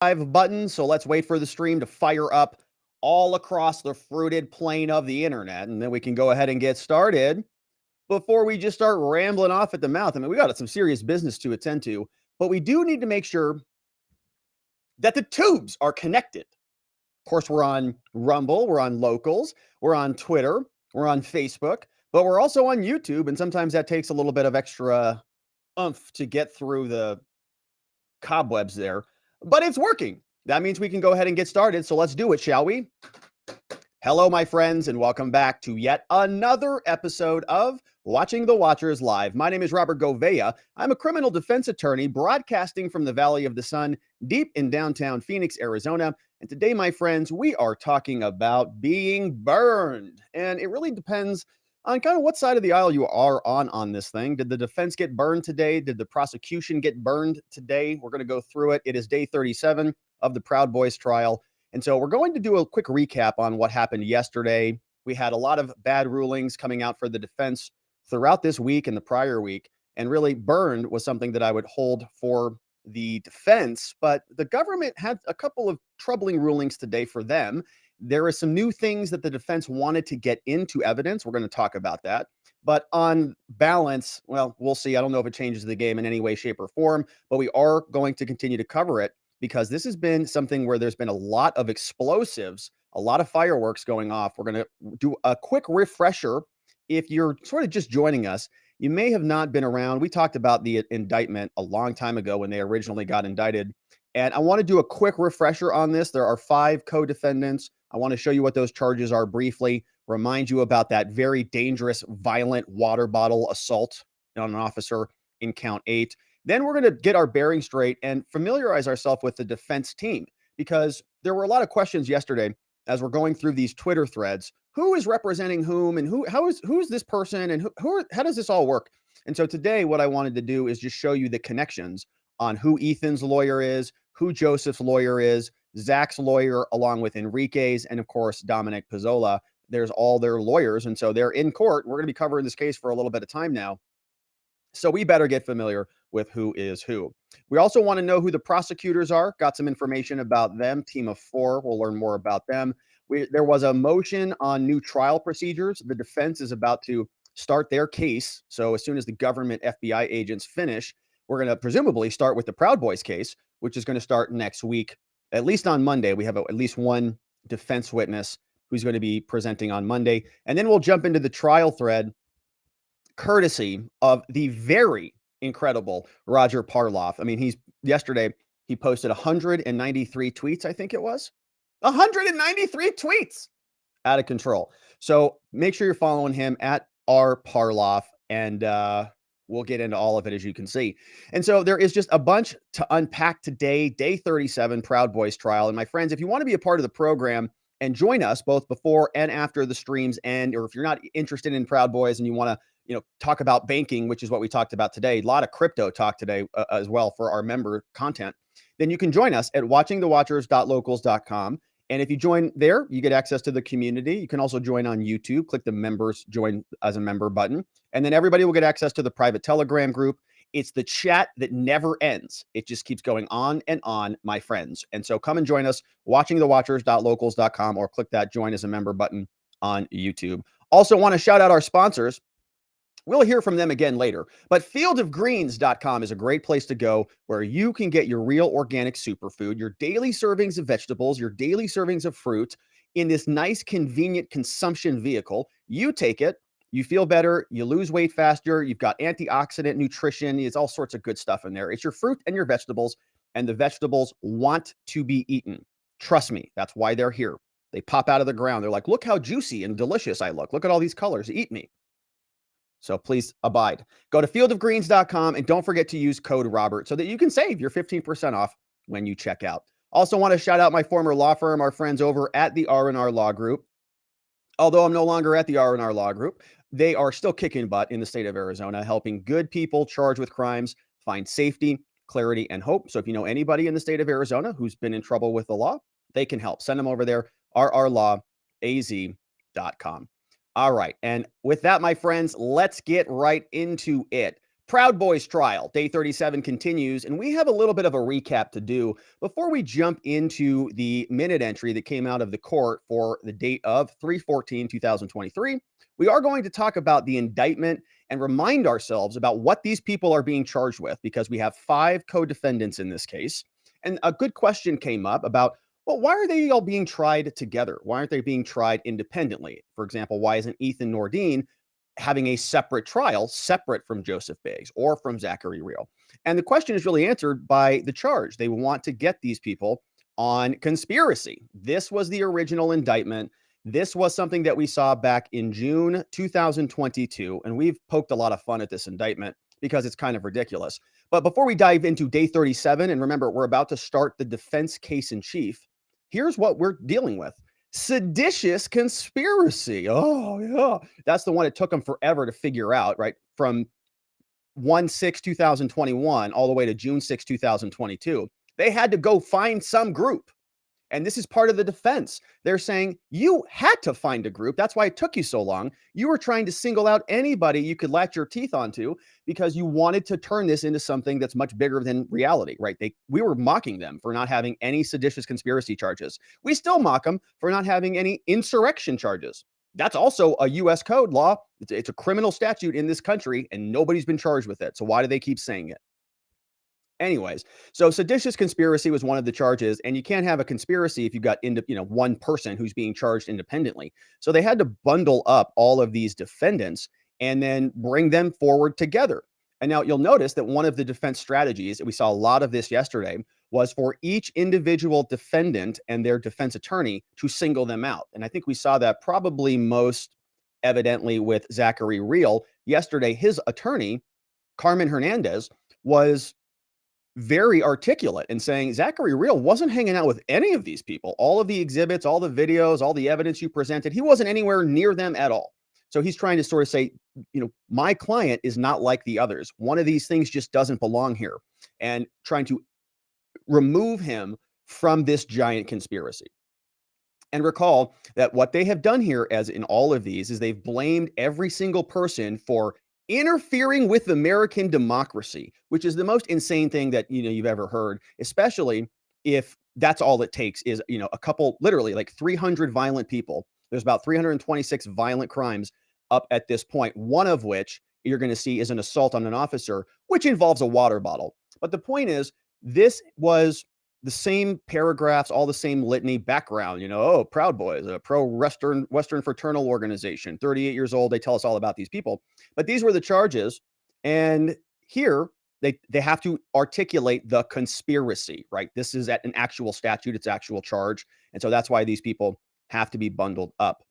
live button, so let's wait for the stream to fire up all across the fruited plain of the internet, and then we can go ahead and get started. Before we just start rambling off at the mouth, I mean, we got some serious business to attend to, but we do need to make sure that the tubes are connected. Of course, we're on Rumble, we're on Locals, we're on Twitter, we're on Facebook, but we're also on YouTube, and sometimes that takes a little bit of extra oomph to get through the cobwebs there, but it's working. That means we can go ahead and get started. So let's do it, shall we? Hello, my friends, and welcome back to yet another episode of Watching the Watchers Live. My name is Robert Gouveia. I'm a criminal defense attorney broadcasting from the Valley of the Sun, deep in downtown Phoenix, Arizona. And today, my friends, we are talking about being burned. And it really depends on kind of what side of the aisle you are on this thing. Did the defense get burned today? Did the prosecution get burned today? We're going to go through it. It is day 37 of the Proud Boys trial. And so we're going to do a quick recap on what happened yesterday. We had a lot of bad rulings coming out for the defense throughout this week and the prior week. And really, burned was something that I would hold for the defense. But the government had a couple of troubling rulings today for them. There are some new things that the defense wanted to get into evidence. We're going to talk about that. But on balance, well, we'll see. I don't know if it changes the game in any way, shape, or form, but we are going to continue to cover it because this has been something where there's been a lot of explosives, a lot of fireworks going off. We're going to do a quick refresher. If you're sort of just joining us, you may have not been around. We talked about the indictment a long time ago when they originally got indicted. And I want to do a quick refresher on this. There are 5 co-defendants. I want to show you what those charges are briefly, remind you about that very dangerous, violent water bottle assault on an officer in count 8. Then we're going to get our bearing straight and familiarize ourselves with the defense team, because there were a lot of questions yesterday as we're going through these Twitter threads. Who is representing whom, and who's this person, and how does this all work? And so today what I wanted to do is just show you the connections on who Ethan's lawyer is, who Joseph's lawyer is, Zach's lawyer, along with Enrique's, and of course, Dominic Pezzola. There's all their lawyers, and so they're in court. We're going to be covering this case for a little bit of time now. So we better get familiar with who is who. We also want to know who the prosecutors are. Got some information about them. Team of 4. We'll learn more about them. There was a motion on new trial procedures. The defense is about to start their case. So as soon as the government FBI agents finish, we're going to presumably start with the Proud Boys case, which is going to start next week. At least on Monday, we have at least one defense witness who's going to be presenting on Monday. And then we'll jump into the trial thread, courtesy of the very incredible Roger Parloff. I mean, yesterday he posted 193 tweets, I think it was. 193 tweets. Out of control. So make sure you're following him at @rparloff, and we'll get into all of it, as you can see. And so there is just a bunch to unpack today, day 37, Proud Boys trial. And my friends, if you want to be a part of the program and join us both before and after the streams end, or if you're not interested in Proud Boys and you want to talk about banking, which is what we talked about today, a lot of crypto talk today as well for our member content, then you can join us at watchingthewatchers.locals.com. And if you join there, you get access to the community. You can also join on YouTube. Click the members join as a member button. And then everybody will get access to the private Telegram group. It's the chat that never ends. It just keeps going on and on, my friends. And so come and join us, watchingthewatchers.locals.com, or click that join as a member button on YouTube. Also want to shout out our sponsors. We'll hear from them again later, but fieldofgreens.com is a great place to go where you can get your real organic superfood, your daily servings of vegetables, your daily servings of fruit in this nice, convenient consumption vehicle. You take it, you feel better, you lose weight faster, you've got antioxidant nutrition, it's all sorts of good stuff in there. It's your fruit and your vegetables, and the vegetables want to be eaten. Trust me, that's why they're here. They pop out of the ground. They're like, look how juicy and delicious I look. Look at all these colors. Eat me. So please abide. Go to fieldofgreens.com and don't forget to use code Robert so that you can save your 15% off when you check out. Also want to shout out my former law firm, our friends over at the R&R Law Group. Although I'm no longer at the R&R Law Group, they are still kicking butt in the state of Arizona, helping good people charged with crimes find safety, clarity, and hope. So if you know anybody in the state of Arizona who's been in trouble with the law, they can help. Send them over there, rrlawaz.com. All right. And with that, my friends, let's get right into it. Proud Boys trial, day 37 continues, and we have a little bit of a recap to do before we jump into the minute entry that came out of the court for the date of 3/14/2023. We are going to talk about the indictment and remind ourselves about what these people are being charged with, because we have 5 co-defendants in this case. And a good question came up about, well, why are they all being tried together? Why aren't they being tried independently? For example, why isn't Ethan Nordine having a separate trial, separate from Joseph Biggs or from Zachary Real? And the question is really answered by the charge. They want to get these people on conspiracy. This was the original indictment. This was something that we saw back in June 2022, and we've poked a lot of fun at this indictment because it's kind of ridiculous. But before we dive into day 37, and remember, we're about to start the defense case in chief, here's what we're dealing with. Seditious conspiracy. Oh, yeah. That's the one it took them forever to figure out, right? From 1/6/2021 all the way to June 6, 2022. They had to go find some group. And this is part of the defense. They're saying you had to find a group. That's why it took you so long. You were trying to single out anybody you could latch your teeth onto because you wanted to turn this into something that's much bigger than reality, right? We were mocking them for not having any seditious conspiracy charges. We still mock them for not having any insurrection charges. That's also a U.S. code law. It's a criminal statute in this country, and nobody's been charged with it. So why do they keep saying it? Anyways, so seditious conspiracy was one of the charges, and you can't have a conspiracy if you've got one person who's being charged independently. So they had to bundle up all of these defendants and then bring them forward together. And now you'll notice that one of the defense strategies, and we saw a lot of this yesterday, was for each individual defendant and their defense attorney to single them out. And I think we saw that probably most evidently with Zachary Real. Yesterday, his attorney, Carmen Hernandez, was very articulate in saying Zachary Real wasn't hanging out with any of these people. All of the exhibits, all the videos, all the evidence you presented, he wasn't anywhere near them at all. So he's trying to sort of say, my client is not like the others. One of these things just doesn't belong here, and trying to remove him from this giant conspiracy. And recall that what they have done here, as in all of these, is they've blamed every single person for interfering with American democracy, which is the most insane thing that you've ever heard, especially if that's all it takes is a couple, literally like 300 violent people. There's about 326 violent crimes up at this point, one of which you're going to see is an assault on an officer, which involves a water bottle. But the point is, this was the same paragraphs, all the same litany background, Proud Boys, a pro-Western fraternal organization, 38 years old. They tell us all about these people. But these were the charges. And here they have to articulate the conspiracy, right? This is at an actual statute, it's actual charge. And so that's why these people have to be bundled up.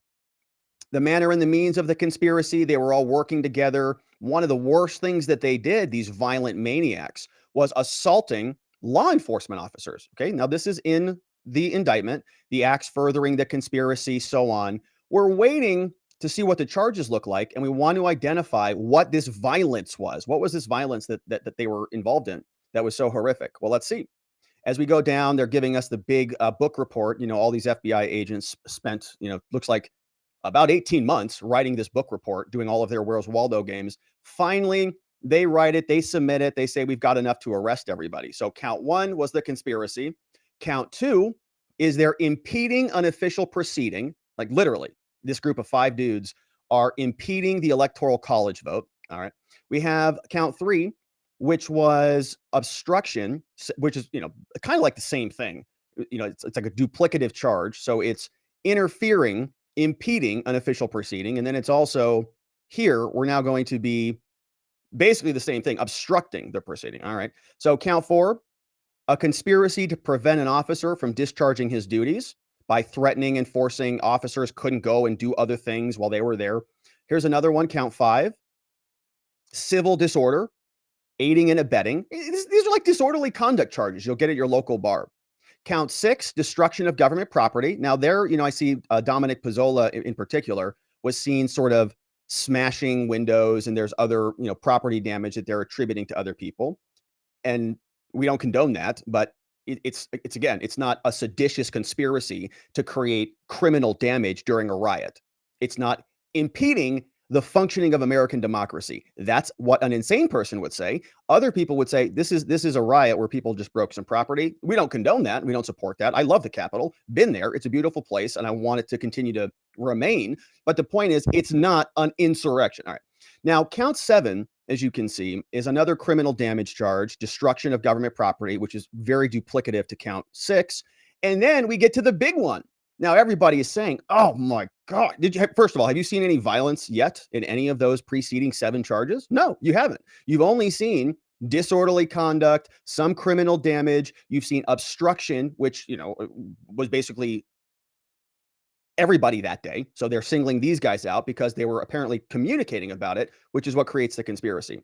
The manner and the means of the conspiracy, they were all working together. One of the worst things that they did, these violent maniacs, was assaulting law enforcement officers. Okay, now this is in the indictment, the acts furthering the conspiracy, so on. We're waiting to see what the charges look like, and we want to identify what this violence was. What was this violence that they were involved in that was so horrific? Well, let's see. As we go down, they're giving us the big book report. All these FBI agents spent, looks like about 18 months writing this book report, doing all of their Where's Waldo games. Finally, they write it, they submit it, they say we've got enough to arrest everybody. So count 1 was the conspiracy. Count 2 is they're impeding an official proceeding. Like literally, this group of 5 dudes are impeding the Electoral College vote. All right. We have count 3, which was obstruction, which is, kind of like the same thing. It's like a duplicative charge. So it's interfering, impeding an official proceeding. And then it's also here, we're now going to be basically the same thing, obstructing the proceeding. All right. So count 4, a conspiracy to prevent an officer from discharging his duties by threatening and forcing officers couldn't go and do other things while they were there. Here's another one, count 5, civil disorder, aiding and abetting. These are like disorderly conduct charges you'll get at your local bar. Count 6, destruction of government property. Now there, I see Dominic Pezzola in particular was seen sort of smashing windows, and there's other, property damage that they're attributing to other people. And we don't condone that, but it's again, it's not a seditious conspiracy to create criminal damage during a riot. It's not impeding the functioning of American democracy. That's what an insane person would say. Other people would say this is a riot where people just broke some property. We don't condone that. We don't support that. I love the Capitol. Been there. It's a beautiful place, and I want it to continue to remain. But the point is, it's not an insurrection. All right. Now, count 7, as you can see, is another criminal damage charge, destruction of government property, which is very duplicative to count 6. And then we get to the big one. Now, everybody is saying, oh my God, first of all, have you seen any violence yet in any of those preceding 7 charges? No, you haven't. You've only seen disorderly conduct, some criminal damage. You've seen obstruction, which, was basically everybody that day. So they're singling these guys out because they were apparently communicating about it, which is what creates the conspiracy.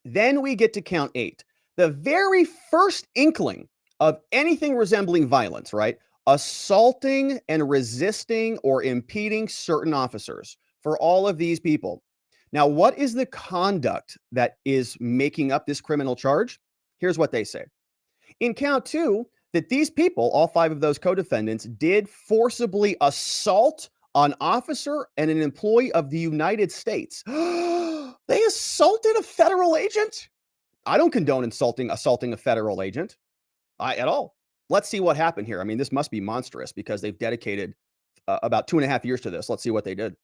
Then we get to count 8, the very first inkling of anything resembling violence, right? Assaulting and resisting or impeding certain officers for all of these people. Now, what is the conduct that is making up this criminal charge? Here's what they say. In count 2, that these people, all 5 of those co-defendants, did forcibly assault an officer and an employee of the United States. They assaulted a federal agent? I don't condone assaulting a federal agent at all. Let's see what happened here. I mean, this must be monstrous because they've dedicated about 2.5 years to this. Let's see what they did.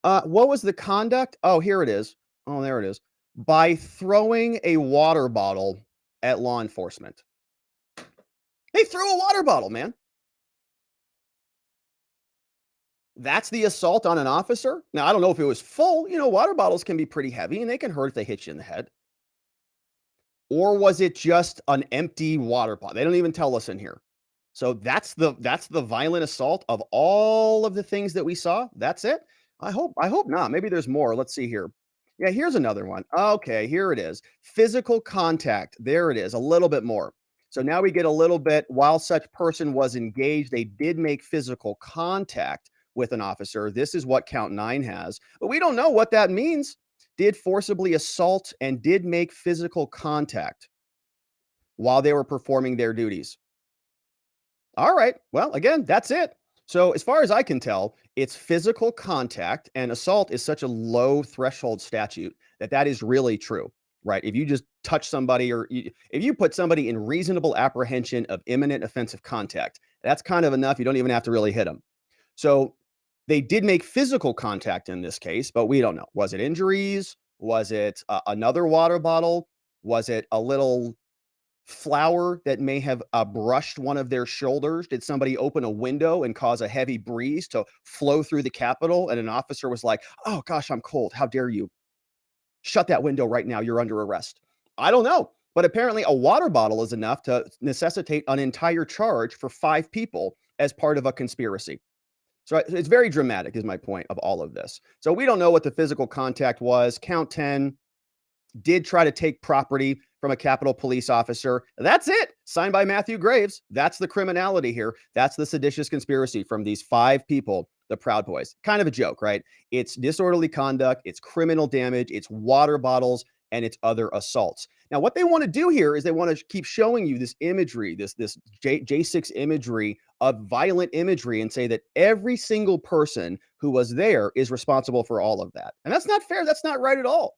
What was the conduct? Oh, here it is. Oh, there it is. By throwing a water bottle at law enforcement. They threw a water bottle, man. That's the assault on an officer? Now, I don't know if it was full. Water bottles can be pretty heavy and they can hurt if they hit you in the head. Or was it just an empty water bottle? They don't even tell us in here. So that's the violent assault of all of the things that we saw. That's it. I hope not. Maybe there's more. Let's see here. Yeah, here's another one. Okay, here it is. Physical contact. There it is. A little bit more. So now we get a little bit. While such person was engaged, they did make physical contact with an officer. This is what count 9 has. But we don't know what that means. Did forcibly assault and did make physical contact while they were performing their duties. All right. Well, again, that's it. So as far as I can tell, it's physical contact, and assault is such a low threshold statute that is really true, right? If you just touch somebody or if you put somebody in reasonable apprehension of imminent offensive contact, that's kind of enough. You don't even have to really hit them. So they did make physical contact in this case, but we don't know. Was it injuries? Was it another water bottle? Was it a little flower that may have brushed one of their shoulders? Did somebody open a window and cause a heavy breeze to flow through the Capitol? And an officer was like, oh gosh, I'm cold. How dare you? Shut that window right now. You're under arrest. I don't know. But apparently a water bottle is enough to necessitate an entire charge for 5 people as part of a conspiracy. So it's very dramatic is my point of all of this. So we don't know what the physical contact was. Count 10 did try to take property from a Capitol police officer. That's it. Signed by Matthew Graves. That's the criminality here. That's the seditious conspiracy from these 5 people, the Proud Boys. Kind of a joke, right? It's disorderly conduct, it's criminal damage, it's water bottles, and it's other assaults. Now, what they want to do here is they want to keep showing you this imagery, this J6 imagery of violent imagery, and say that every single person who was there is responsible for all of that. And that's not fair. That's not right at all.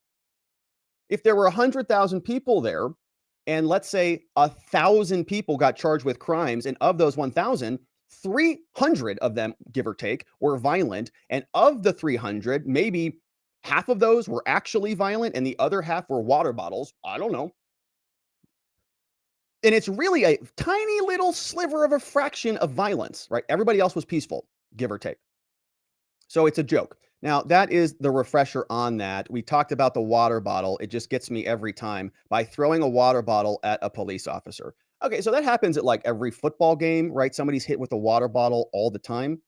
If there were 100,000 people there, and let's say 1,000 people got charged with crimes, and of those 1,000, 300 of them, give or take, were violent, and of the 300, maybe half of those were actually violent, and the other half were water bottles. I don't know. And it's really a tiny little sliver of a fraction of violence, right? Everybody else was peaceful, give or take. So it's a joke. Now, that is the refresher on that. We talked about the water bottle. It just gets me every time by throwing a water bottle at a police officer. Okay, so that happens at like every football game, right? Somebody's hit with a water bottle all the time.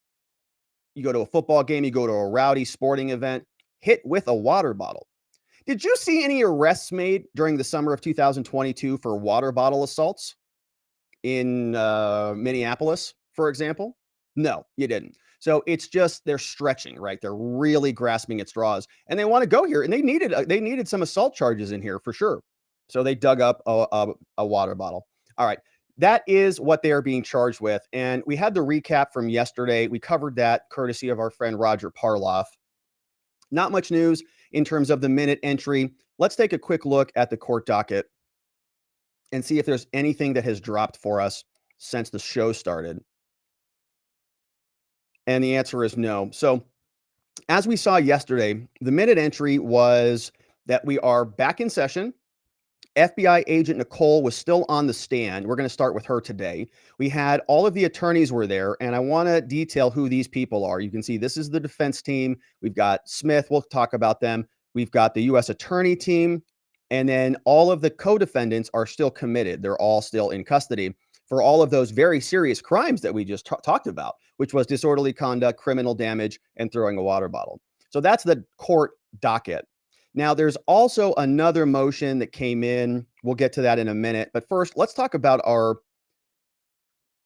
You go to a football game, you go to a rowdy sporting event, hit with a water bottle. Did you see any arrests made during the summer of 2022 for water bottle assaults in Minneapolis, for example? No, you didn't. So it's just they're stretching, right? They're really grasping at straws, and they want to go here, and they needed some assault charges in here for sure. So they dug up a water bottle. All right, that is what they are being charged with, and we had the recap from yesterday. We covered that courtesy of our friend Roger Parloff. Not much news in terms of the minute entry. Let's take a quick look at the court docket and see if there's anything that has dropped for us since the show started. And the answer is no. So, as we saw yesterday, the minute entry was that we are back in session. FBI agent Nicole was still on the stand. We're going to start with her today. We had all of the attorneys were there, and I want to detail who these people are. You can see this is the defense team. We've got Smith. We'll talk about them. We've got the U.S. attorney team, and then all of the co-defendants are still committed. They're all still in custody for all of those very serious crimes that we just talked about, which was disorderly conduct, criminal damage, and throwing a water bottle. So that's the court docket. Now, there's also another motion that came in. We'll get to that in a minute. But first, let's talk about our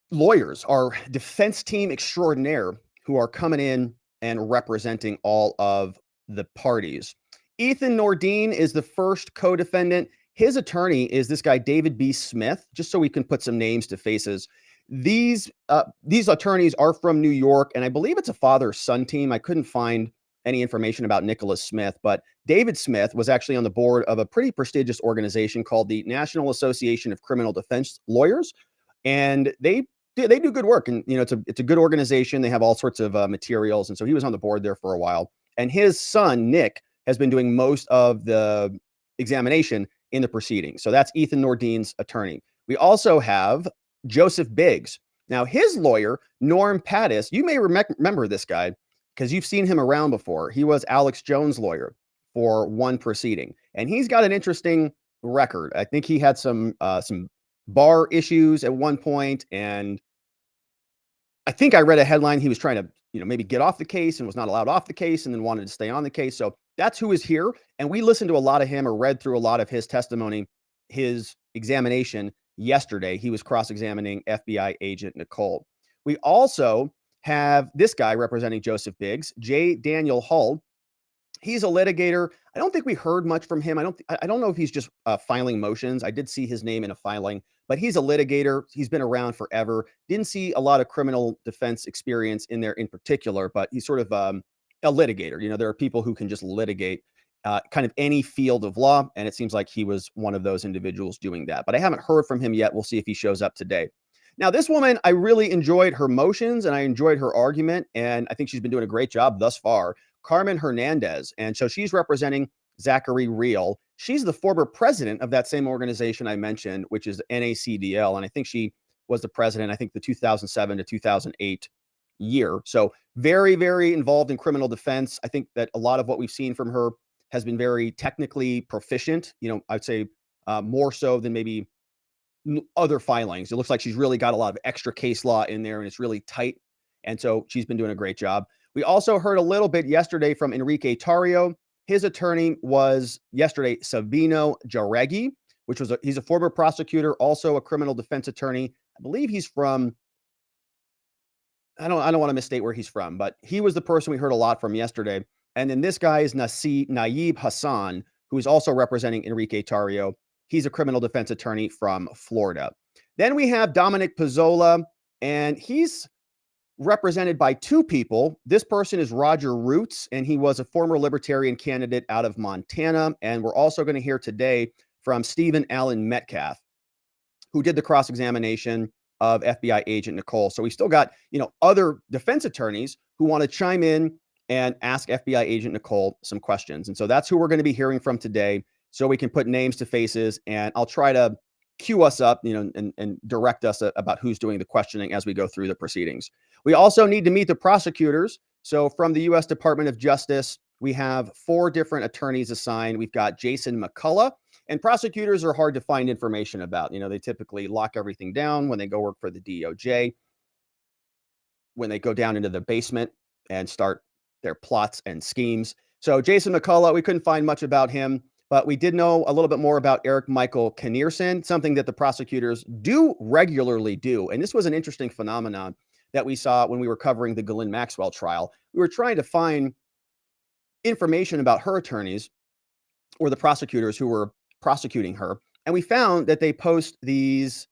lawyers, our defense team extraordinaire who are coming in and representing all of the parties. Ethan Nordine is the first co-defendant. His attorney is this guy, David B. Smith, just so we can put some names to faces. These attorneys are from New York, and I believe it's a father-son team. I couldn't find any information about Nicholas Smith, but David Smith was actually on the board of a pretty prestigious organization called the National Association of Criminal Defense Lawyers, and they do good work. And it's a good organization. They have all sorts of materials, and so he was on the board there for a while. And his son Nick has been doing most of the examination in the proceedings. So that's Ethan Nordine's attorney. We also have Joseph Biggs. Now his lawyer Norm Pattis. You may remember this guy, because you've seen him around before. He was Alex Jones' lawyer for one proceeding, and he's got an interesting record. I think he had some bar issues at one point, and I think I read a headline he was trying to maybe get off the case and was not allowed off the case, and then wanted to stay on the case. So that's who is here, and we listened to a lot of him or read through a lot of his testimony, his examination yesterday. He was cross-examining FBI agent Nicole. We also have this guy representing Joseph Biggs, J. Daniel Hull. He's a litigator. I don't think we heard much from him. I don't know if he's just filing motions. I did see his name in a filing, but he's a litigator. He's been around forever. Didn't see a lot of criminal defense experience in there in particular, but he's sort of a litigator. There are people who can just litigate kind of any field of law, and it seems like he was one of those individuals doing that. But I haven't heard from him yet. We'll see if he shows up today. Now, this woman, I really enjoyed her motions and I enjoyed her argument, and I think she's been doing a great job thus far. Carmen Hernandez. And so she's representing Zachary Real. She's the former president of that same organization I mentioned, which is NACDL. And I think she was the president, I think the 2007 to 2008 year. So very, very involved in criminal defense. I think that a lot of what we've seen from her has been very technically proficient. I'd say more so than maybe other filings. It looks like she's really got a lot of extra case law in there, and it's really tight. And so she's been doing a great job. We also heard a little bit yesterday from Enrique Tarrio. His attorney was yesterday Sabino Jaregui, he's a former prosecutor, also a criminal defense attorney. I believe he's from, I don't want to misstate where he's from, but he was the person we heard a lot from yesterday. And then this guy is Nayeeb Hassan, who is also representing Enrique Tarrio. He's a criminal defense attorney from Florida. Then we have Dominic Pezzola, and he's represented by two people. This person is Roger Roots, and he was a former libertarian candidate out of Montana. And we're also going to hear today from Stephen Allen Metcalf, who did the cross-examination of FBI agent Nicole. So we still got, other defense attorneys who want to chime in and ask FBI agent Nicole some questions. And so that's who we're going to be hearing from today, so we can put names to faces, and I'll try to cue us up, and direct us about who's doing the questioning as we go through the proceedings. We also need to meet the prosecutors. So from the U.S. Department of Justice, we have 4 different attorneys assigned. We've got Jason McCullough, and prosecutors are hard to find information about. They typically lock everything down when they go work for the DOJ, when they go down into the basement and start their plots and schemes. So Jason McCullough, we couldn't find much about him. But we did know a little bit more about Eric Michael Kinnearson, something that the prosecutors do regularly do. And this was an interesting phenomenon that we saw when we were covering the Ghislaine Maxwell trial. We were trying to find information about her attorneys or the prosecutors who were prosecuting her. And we found that they post these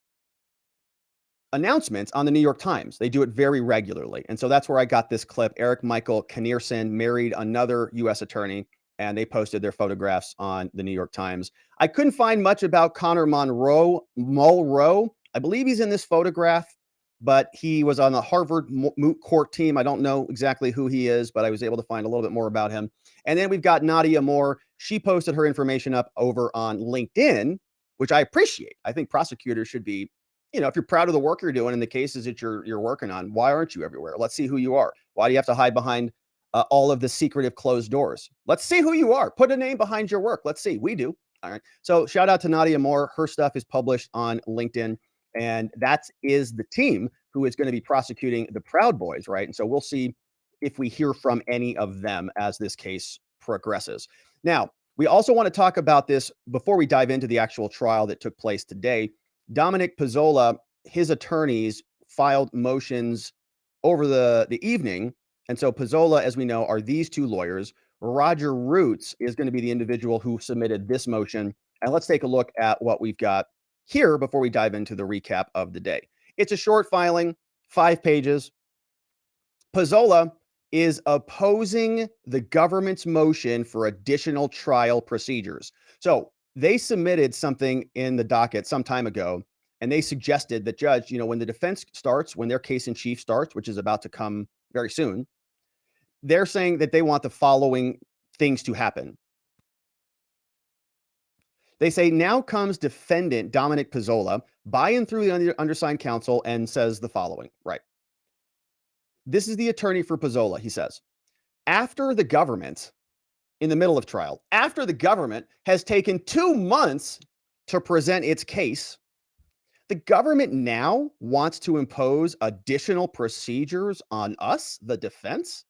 announcements on the New York Times. They do it very regularly. And so that's where I got this clip. Eric Michael Kinnearson married another U.S. attorney, and they posted their photographs on the New York Times. I couldn't find much about Connor Mulrow. I believe he's in this photograph, but he was on the Harvard moot court team. I don't know exactly who he is, but I was able to find a little bit more about him. And then we've got Nadia Moore. She posted her information up over on LinkedIn, which I appreciate. I think prosecutors should be, if you're proud of the work you're doing in the cases that you're working on, why aren't you everywhere? Let's see who you are. Why do you have to hide behind all of the secretive closed doors? Let's see who you are. Put a name behind your work. Let's see. We do. All right. So shout out to Nadia Moore. Her stuff is published on LinkedIn, and that is the team who is going to be prosecuting the Proud Boys, right? And so we'll see if we hear from any of them as this case progresses. Now, we also want to talk about this before we dive into the actual trial that took place today. Dominic Pezzola, his attorneys filed motions over the evening. And so Pezzola, as we know, are these two lawyers. Roger Roots is going to be the individual who submitted this motion. And let's take a look at what we've got here before we dive into the recap of the day. It's a short filing, 5 pages. Pezzola is opposing the government's motion for additional trial procedures. So they submitted something in the docket some time ago, and they suggested that, Judge, when the defense starts, when their case in chief starts, which is about to come very soon, they're saying that they want the following things to happen. They say, now comes defendant Dominic Pezzola by and through the undersigned counsel and says the following, right? This is the attorney for Pezzola. He says, after the government, in the middle of trial, after the government has taken 2 months to present its case, the government now wants to impose additional procedures on us, the defense?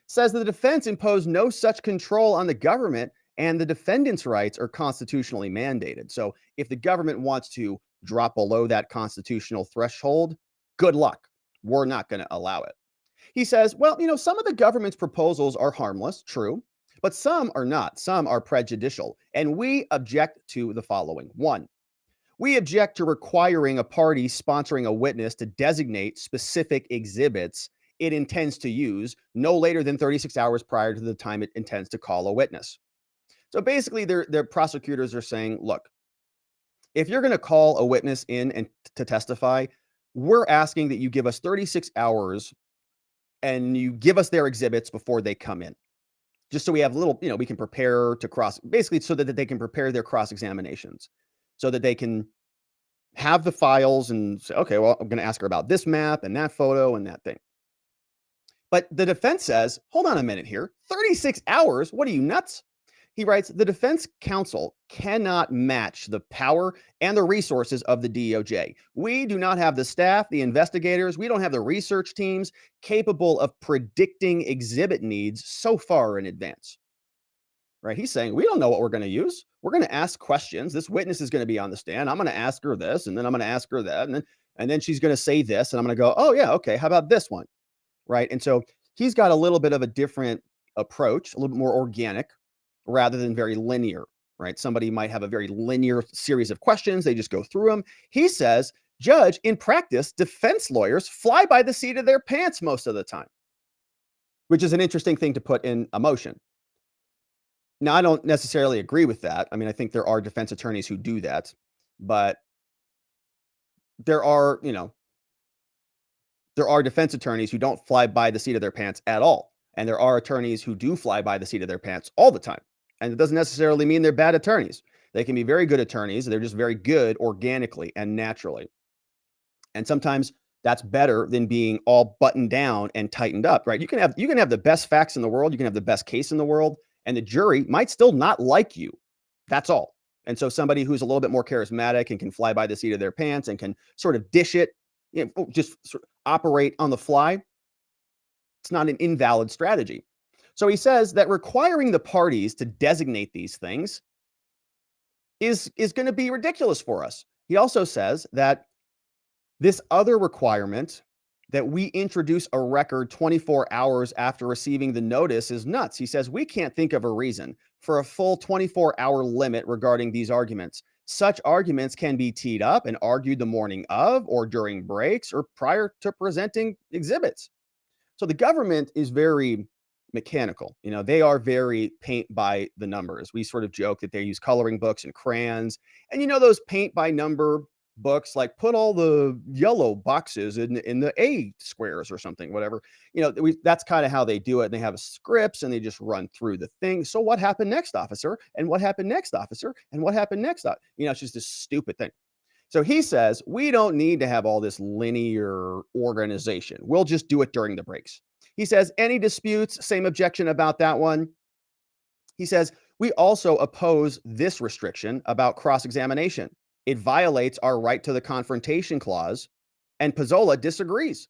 Says the defense imposed no such control on the government, and the defendant's rights are constitutionally mandated. So if the government wants to drop below that constitutional threshold, good luck. We're not going to allow it. He says, well, some of the government's proposals are harmless, true, but some are not. Some are prejudicial. And we object to the following. 1, we object to requiring a party sponsoring a witness to designate specific exhibits it intends to use no later than 36 hours prior to the time it intends to call a witness. So basically, their prosecutors are saying, look, if you're going to call a witness in and to testify, we're asking that you give us 36 hours and you give us their exhibits before they come in, just so we have a little, we can prepare to basically so that they can prepare their cross-examinations, so that they can have the files and say, okay, well, I'm going to ask her about this map and that photo and that thing. But the defense says, hold on a minute here, 36 hours? What are you, nuts? He writes, the defense counsel cannot match the power and the resources of the DOJ. We do not have the staff, the investigators, we don't have the research teams capable of predicting exhibit needs so far in advance. Right? He's saying, we don't know what we're going to use. We're going to ask questions. This witness is going to be on the stand. I'm going to ask her this, and then I'm going to ask her that, and then she's going to say this, and I'm going to go, oh yeah, okay, how about this one? Right? And so he's got a little bit of a different approach, a little bit more organic, rather than very linear, right? Somebody might have a very linear series of questions. They just go through them. He says, Judge, in practice, defense lawyers fly by the seat of their pants most of the time, which is an interesting thing to put in a motion. Now, I don't necessarily agree with that. I mean, I think there are defense attorneys who do that, but there are defense attorneys who don't fly by the seat of their pants at all. And there are attorneys who do fly by the seat of their pants all the time. And it doesn't necessarily mean they're bad attorneys. They can be very good attorneys. They're just very good organically and naturally. And sometimes that's better than being all buttoned down and tightened up, right? You can have the best facts in the world. You can have the best case in the world, and the jury might still not like you. That's all. And so somebody who's a little bit more charismatic and can fly by the seat of their pants and can sort of dish it, just sort of operate on the fly, it's not an invalid strategy. So he says that requiring the parties to designate these things is going to be ridiculous for us. He also says that this other requirement that we introduce a record 24 hours after receiving the notice is nuts. He says we can't think of a reason for a full 24-hour limit regarding these arguments, Such arguments can be teed up and argued the morning of or during breaks or prior to presenting exhibits. So the government is very mechanical. They are very paint by the numbers. We sort of joke that they use coloring books and crayons. And those paint by number books, like put all the yellow boxes in the A squares or something, whatever. That's kind of how they do it. And they have scripts and they just run through the thing. So what happened next, officer? And what happened next, officer? And what happened next? It's just this stupid thing. So he says, we don't need to have all this linear organization. We'll just do it during the breaks. He says, any disputes, same objection about that one. He says, we also oppose this restriction about cross-examination. It violates our right to the confrontation clause, and Pezzola disagrees.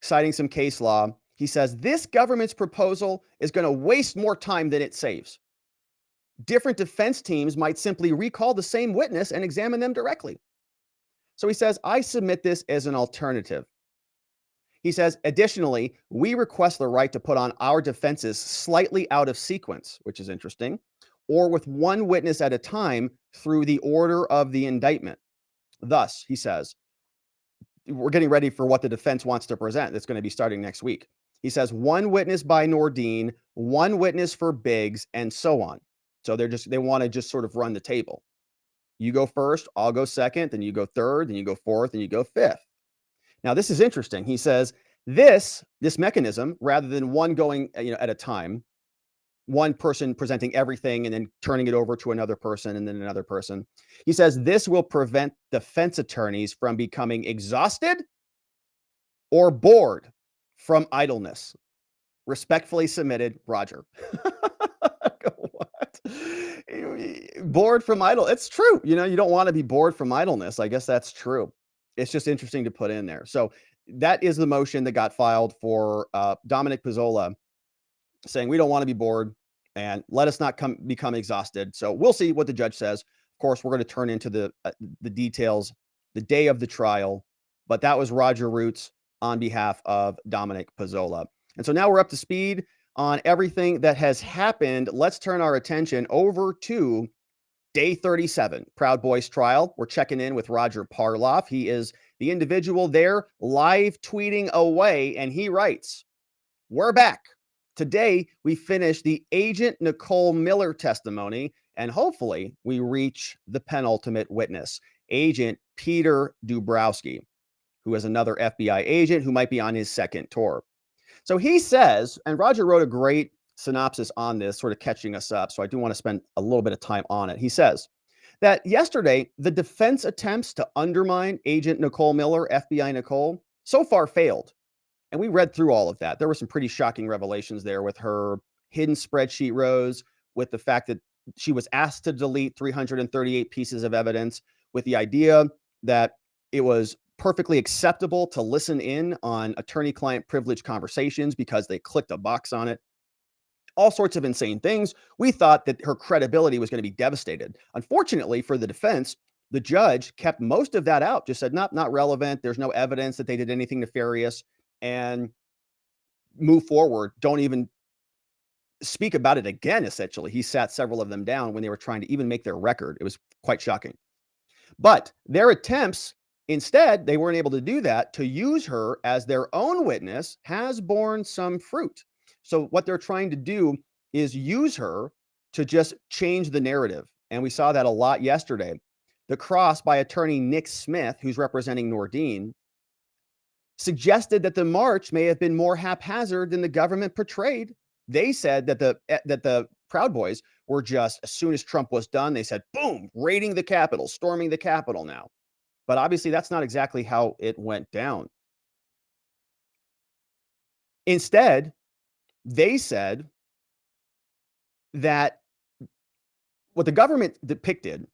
Citing some case law, he says, this government's proposal is going to waste more time than it saves. Different defense teams might simply recall the same witness and examine them directly. So he says, I submit this as an alternative. He says, additionally, we request the right to put on our defenses slightly out of sequence, which is interesting, or with one witness at a time through the order of the indictment. Thus, he says, we're getting ready for what the defense wants to present. That's going to be starting next week. He says, one witness by Nordine, one witness for Biggs, and so on. So they want to just sort of run the table. You go first, I'll go second, then you go third, then you go fourth, and you go fifth. Now, this is interesting. He says this mechanism, rather than one going at a time, one person presenting everything and then turning it over to another person and then another person. He says this will prevent defense attorneys from becoming exhausted or bored from idleness. Respectfully submitted, Roger. What? Bored from idle. It's true. You don't want to be bored from idleness. I guess that's true. It's just interesting to put in there. So that is the motion that got filed for Dominic Pezzola, saying we don't want to be bored and let us not become exhausted. So we'll see what the judge says. Of course, we're going to turn into the details the day of the trial. But that was Roger Roots on behalf of Dominic Pezzola. And so now we're up to speed on everything that has happened. Let's turn our attention over to Day 37, Proud Boys trial. We're checking in with Roger Parloff. He is the individual there live tweeting away, and he writes, we're back. Today, we finish the Agent Nicole Miller testimony, and hopefully we reach the penultimate witness, Agent Peter Dubrowski, who is another FBI agent who might be on his second tour. So he says, and Roger wrote a great synopsis on this, sort of catching us up, so I do want to spend a little bit of time on it. He says that yesterday, the defense attempts to undermine Agent Nicole Miller, FBI Nicole, so far failed. And we read through all of that. There were some pretty shocking revelations there with her hidden spreadsheet rows, with the fact that she was asked to delete 338 pieces of evidence, with the idea that it was perfectly acceptable to listen in on attorney-client privilege conversations because they clicked a box on it. All sorts of insane things. We thought that her credibility was going to be devastated. Unfortunately for the defense, the judge kept most of that out, just said, nope, not relevant. There's no evidence that they did anything nefarious, and move forward. Don't even speak about it again, essentially. He sat several of them down when they were trying to even make their record. It was quite shocking. But their attempts, instead, they weren't able to do that, to use her as their own witness has borne some fruit. So what they're trying to do is use her to just change the narrative. And we saw that a lot yesterday. The cross by attorney Nick Smith, who's representing Nordine, suggested that the march may have been more haphazard than the government portrayed. They said that the Proud Boys were just, as soon as Trump was done, they said, boom, raiding the Capitol, storming the Capitol now. But obviously, that's not exactly how it went down. Instead, they said that what the government depicted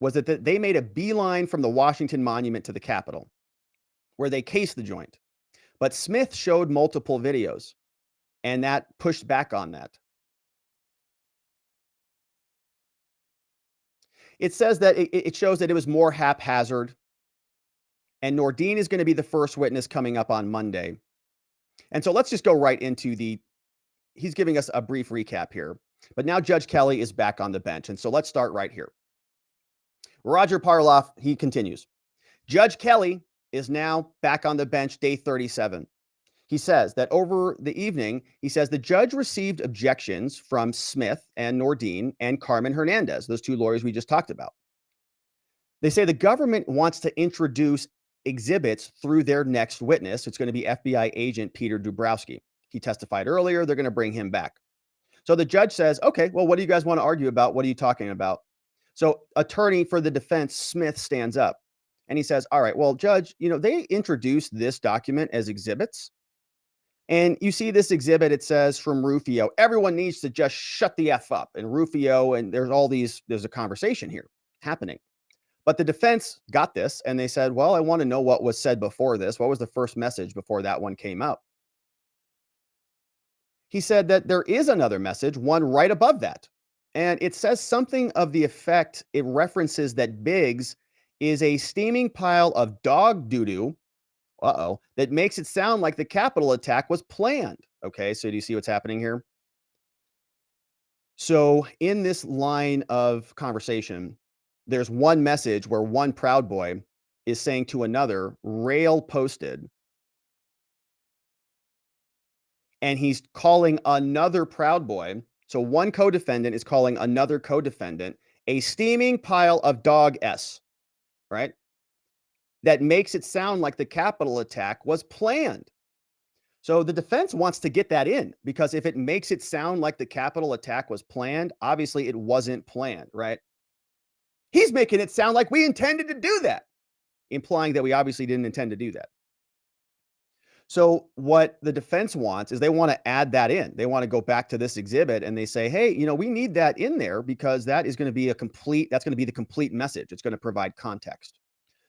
was that they made a beeline from the Washington Monument to the Capitol, where they cased the joint. But Smith showed multiple videos, and that pushed back on that. It says that it shows that it was more haphazard, and Nordine is going to be the first witness coming up on Monday. And so let's just go right into he's giving us a brief recap here. But now Judge Kelly is back on the bench. And so let's start right here. Roger Parloff, he continues. Judge Kelly is now back on the bench, day 37. He says that over the evening, he says the judge received objections from Smith and Nordine and Carmen Hernandez, those two lawyers we just talked about. They say the government wants to introduce exhibits through their next witness. It's going to be FBI agent Peter Dubrowski. He testified earlier. They're going to bring him back. So the judge says, okay, well, what do you guys want to argue about? What are you talking about? So attorney for the defense, Smith, stands up and he says, all right, well, judge, they introduced this document as exhibits. And you see this exhibit, it says from Rufio, everyone needs to just shut the F up. And Rufio, and there's a conversation here happening. But the defense got this and they said, well, I want to know what was said before this. What was the first message before that one came out? He said that there is another message, one right above that. And it says something of the effect, it references that Biggs is a steaming pile of dog doo-doo, that makes it sound like the Capitol attack was planned. Okay, so do you see what's happening here? So in this line of conversation, there's one message where one Proud Boy is saying to another, rail posted. And he's calling another Proud Boy. So one co-defendant is calling another co-defendant a steaming pile of dog S, right? That makes it sound like the Capitol attack was planned. So the defense wants to get that in because if it makes it sound like the Capitol attack was planned, obviously it wasn't planned, right? He's making it sound like we intended to do that, implying that we obviously didn't intend to do that. So what the defense wants is they want to add that in. They want to go back to this exhibit and they say, hey, we need that in there because that is going to be that's going to be the complete message. It's going to provide context.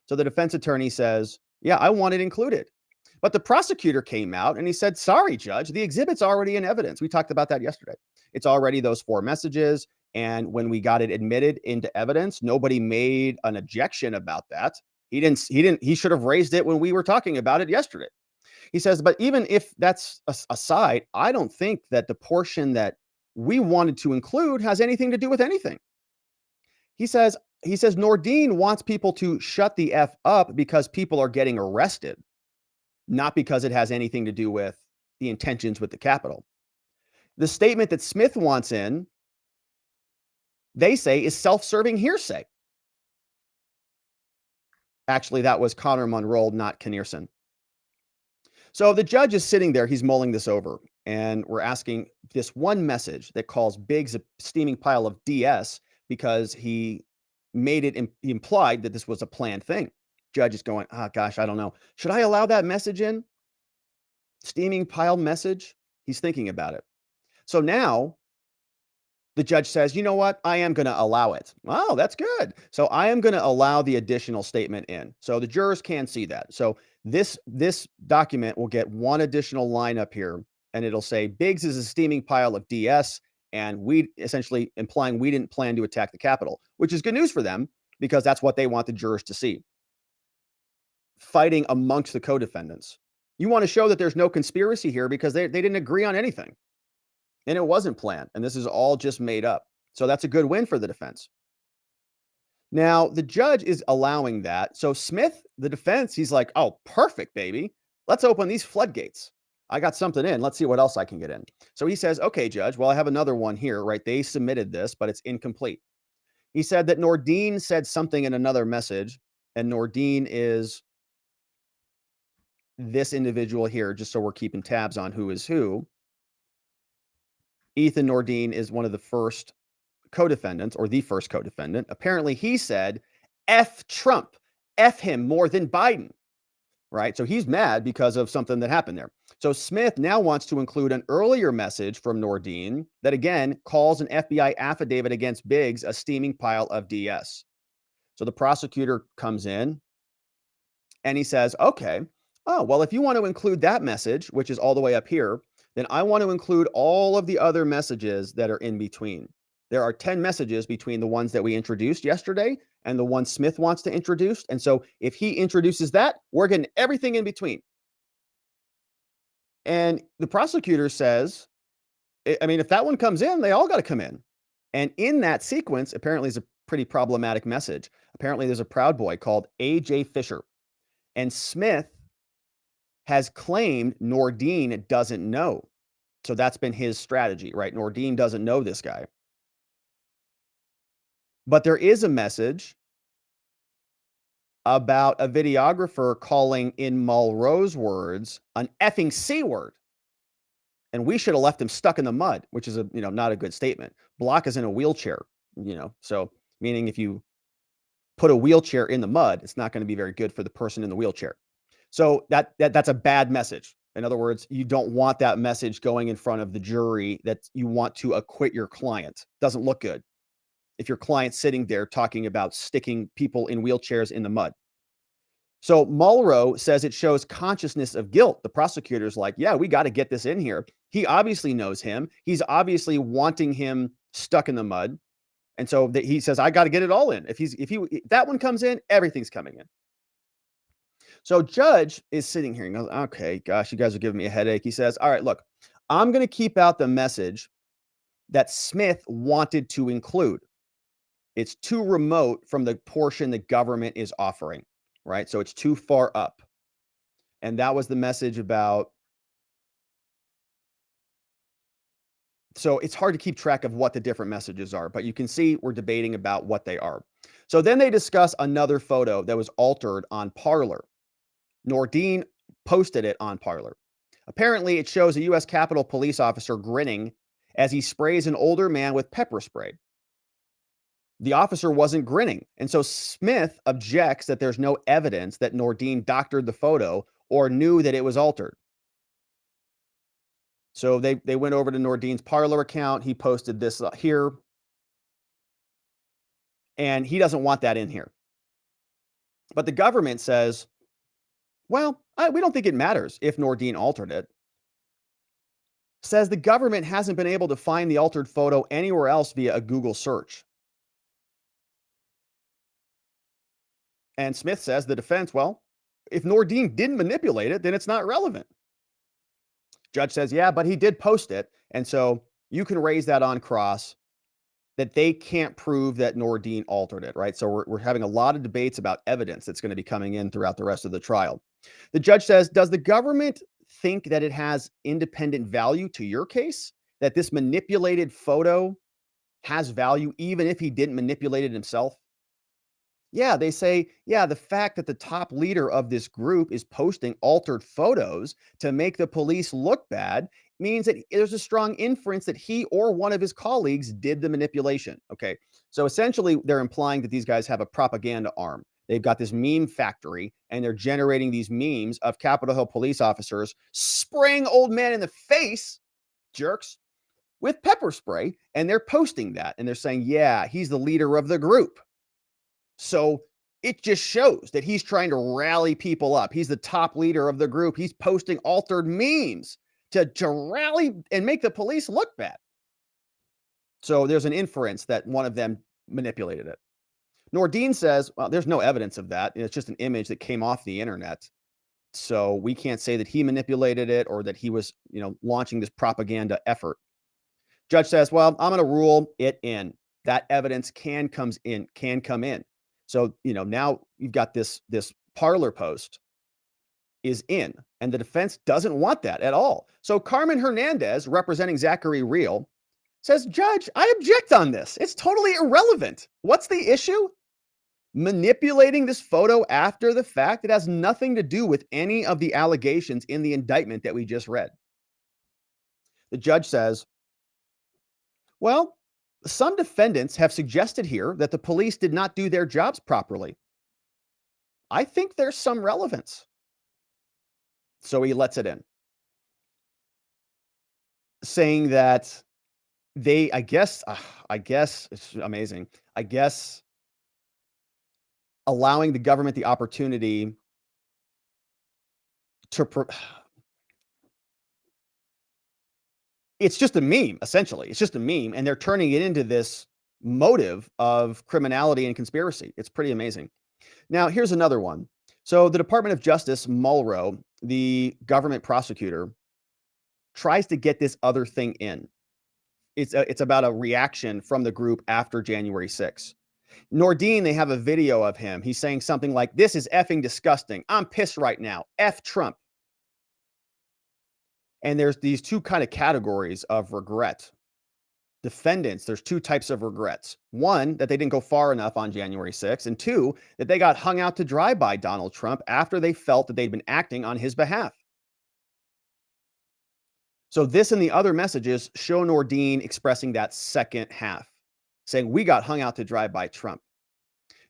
So the defense attorney says, yeah, I want it included. But the prosecutor came out and he said, sorry, judge, the exhibit's already in evidence. We talked about that yesterday. It's already those 4 messages. And when we got it admitted into evidence, nobody made an objection about that. He should have raised it when we were talking about it yesterday. He says, but even if that's aside, I don't think that the portion that we wanted to include has anything to do with anything. He says Nordine wants people to shut the F up because people are getting arrested, not because it has anything to do with the intentions with the Capitol. The statement that Smith wants in, they say, is self-serving hearsay. Actually, that was Connor Munroe, not Kinnearson. So the judge is sitting there, he's mulling this over, and we're asking this one message that calls Biggs a steaming pile of DS because he made it implied that this was a planned thing. Judge is going, gosh, I don't know. Should I allow that message in? Steaming pile message? He's thinking about it. So now the judge says, you know what? I am going to allow it. Oh, that's good. So I am going to allow the additional statement in. So the jurors can see that. So this document will get one additional line up here, and it'll say Biggs is a steaming pile of DS, and we essentially implying we didn't plan to attack the Capitol, which is good news for them because that's what they want the jurors to see. Fighting amongst the co-defendants. You want to show that there's no conspiracy here because they didn't agree on anything. And it wasn't planned. And this is all just made up. So that's a good win for the defense. Now, the judge is allowing that. So Smith, the defense, he's like, oh, perfect, baby. Let's open these floodgates. I got something in. Let's see what else I can get in. So he says, okay, judge, well, I have another one here, right? They submitted this, but it's incomplete. He said that Nordine said something in another message, and Nordine is this individual here, just so we're keeping tabs on who is who. Ethan Nordine is one of the first co-defendants, or the first co-defendant. Apparently, he said, F Trump, F him more than Biden, right? So he's mad because of something that happened there. So Smith now wants to include an earlier message from Nordine that, again, calls an FBI affidavit against Biggs a steaming pile of DS. So the prosecutor comes in and he says, okay, oh, well, if you want to include that message, which is all the way up here, then I want to include all of the other messages that are in between. There are 10 messages between the ones that we introduced yesterday and the one Smith wants to introduce. And so if he introduces that, we're getting everything in between. And the prosecutor says, I mean, if that one comes in, they all got to come in. And in that sequence, apparently, is a pretty problematic message. Apparently, there's a Proud Boy called A.J. Fisher, and Smith has claimed Nordine doesn't know. So that's been his strategy, right? Nordine doesn't know this guy. But there is a message about a videographer calling, in Mulroe's words, an effing C word. And we should have left him stuck in the mud, which is not a good statement. Block is in a wheelchair, so meaning if you put a wheelchair in the mud, it's not going to be very good for the person in the wheelchair. So that's a bad message. In other words, you don't want that message going in front of the jury that you want to acquit your client. Doesn't look good if your client's sitting there talking about sticking people in wheelchairs in the mud. So Mulroe says it shows consciousness of guilt. The prosecutor's like, yeah, we got to get this in here. He obviously knows him. He's obviously wanting him stuck in the mud. And so he says, I got to get it all in. If that one comes in, everything's coming in. So judge is sitting here and goes, okay, gosh, you guys are giving me a headache. He says, all right, look, I'm going to keep out the message that Smith wanted to include. It's too remote from the portion the government is offering, right? So it's too far up. And that was the message about. So it's hard to keep track of what the different messages are, but you can see we're debating about what they are. So then they discuss another photo that was altered on Parler. Nordine posted it on Parler. Apparently, it shows a U.S. Capitol police officer grinning as he sprays an older man with pepper spray. The officer wasn't grinning, and so Smith objects that there's no evidence that Nordine doctored the photo or knew that it was altered. So they went over to Nordine's Parler account. He posted this here, and he doesn't want that in here. But the government says, well, we don't think it matters if Nordine altered it. Says the government hasn't been able to find the altered photo anywhere else via a Google search. And Smith says, the defense, well, if Nordine didn't manipulate it, then it's not relevant. Judge says, yeah, but he did post it. And so you can raise that on cross that they can't prove that Nordine altered it, right? So we're having a lot of debates about evidence that's going to be coming in throughout the rest of the trial. The judge says, does the government think that it has independent value to your case? That this manipulated photo has value even if he didn't manipulate it himself? Yeah, they say, yeah, the fact that the top leader of this group is posting altered photos to make the police look bad means that there's a strong inference that he or one of his colleagues did the manipulation. Okay, so essentially they're implying that these guys have a propaganda arm. They've got this meme factory and they're generating these memes of Capitol Hill police officers spraying old man in the face, jerks, with pepper spray. And they're posting that and they're saying, yeah, he's the leader of the group. So it just shows that he's trying to rally people up. He's the top leader of the group. He's posting altered memes to rally and make the police look bad. So there's an inference that one of them manipulated it. Nordine says, well, there's no evidence of that. It's just an image that came off the internet. So we can't say that he manipulated it or that he was, launching this propaganda effort. Judge says, well, I'm going to rule it in. That evidence can come in. So, now you've got this Parler post is in, and the defense doesn't want that at all. So Carmen Hernandez, representing Zachary Real, says, Judge, I object on this. It's totally irrelevant. What's the issue? Manipulating this photo after the fact, it has nothing to do with any of the allegations in the indictment that we just read. The judge says, well, some defendants have suggested here that the police did not do their jobs properly. I think there's some relevance. So he lets it in, saying that I guess it's amazing. I guess allowing the government the opportunity to it's just a meme, essentially. It's just a meme, and they're turning it into this motive of criminality and conspiracy. It's pretty amazing. Now, here's another one. So the Department of Justice, Mulroe, the government prosecutor, tries to get this other thing in. It's about a reaction from the group after January 6th. Nordine, they have a video of him. He's saying something like, "This is effing disgusting. I'm pissed right now. F Trump." And there's these two kind of categories of regret. Defendants, there's two types of regrets. One, that they didn't go far enough on January 6th, and two, that they got hung out to dry by Donald Trump after they felt that they'd been acting on his behalf. So this and the other messages show Nordine expressing that second half, saying we got hung out to dry by Trump.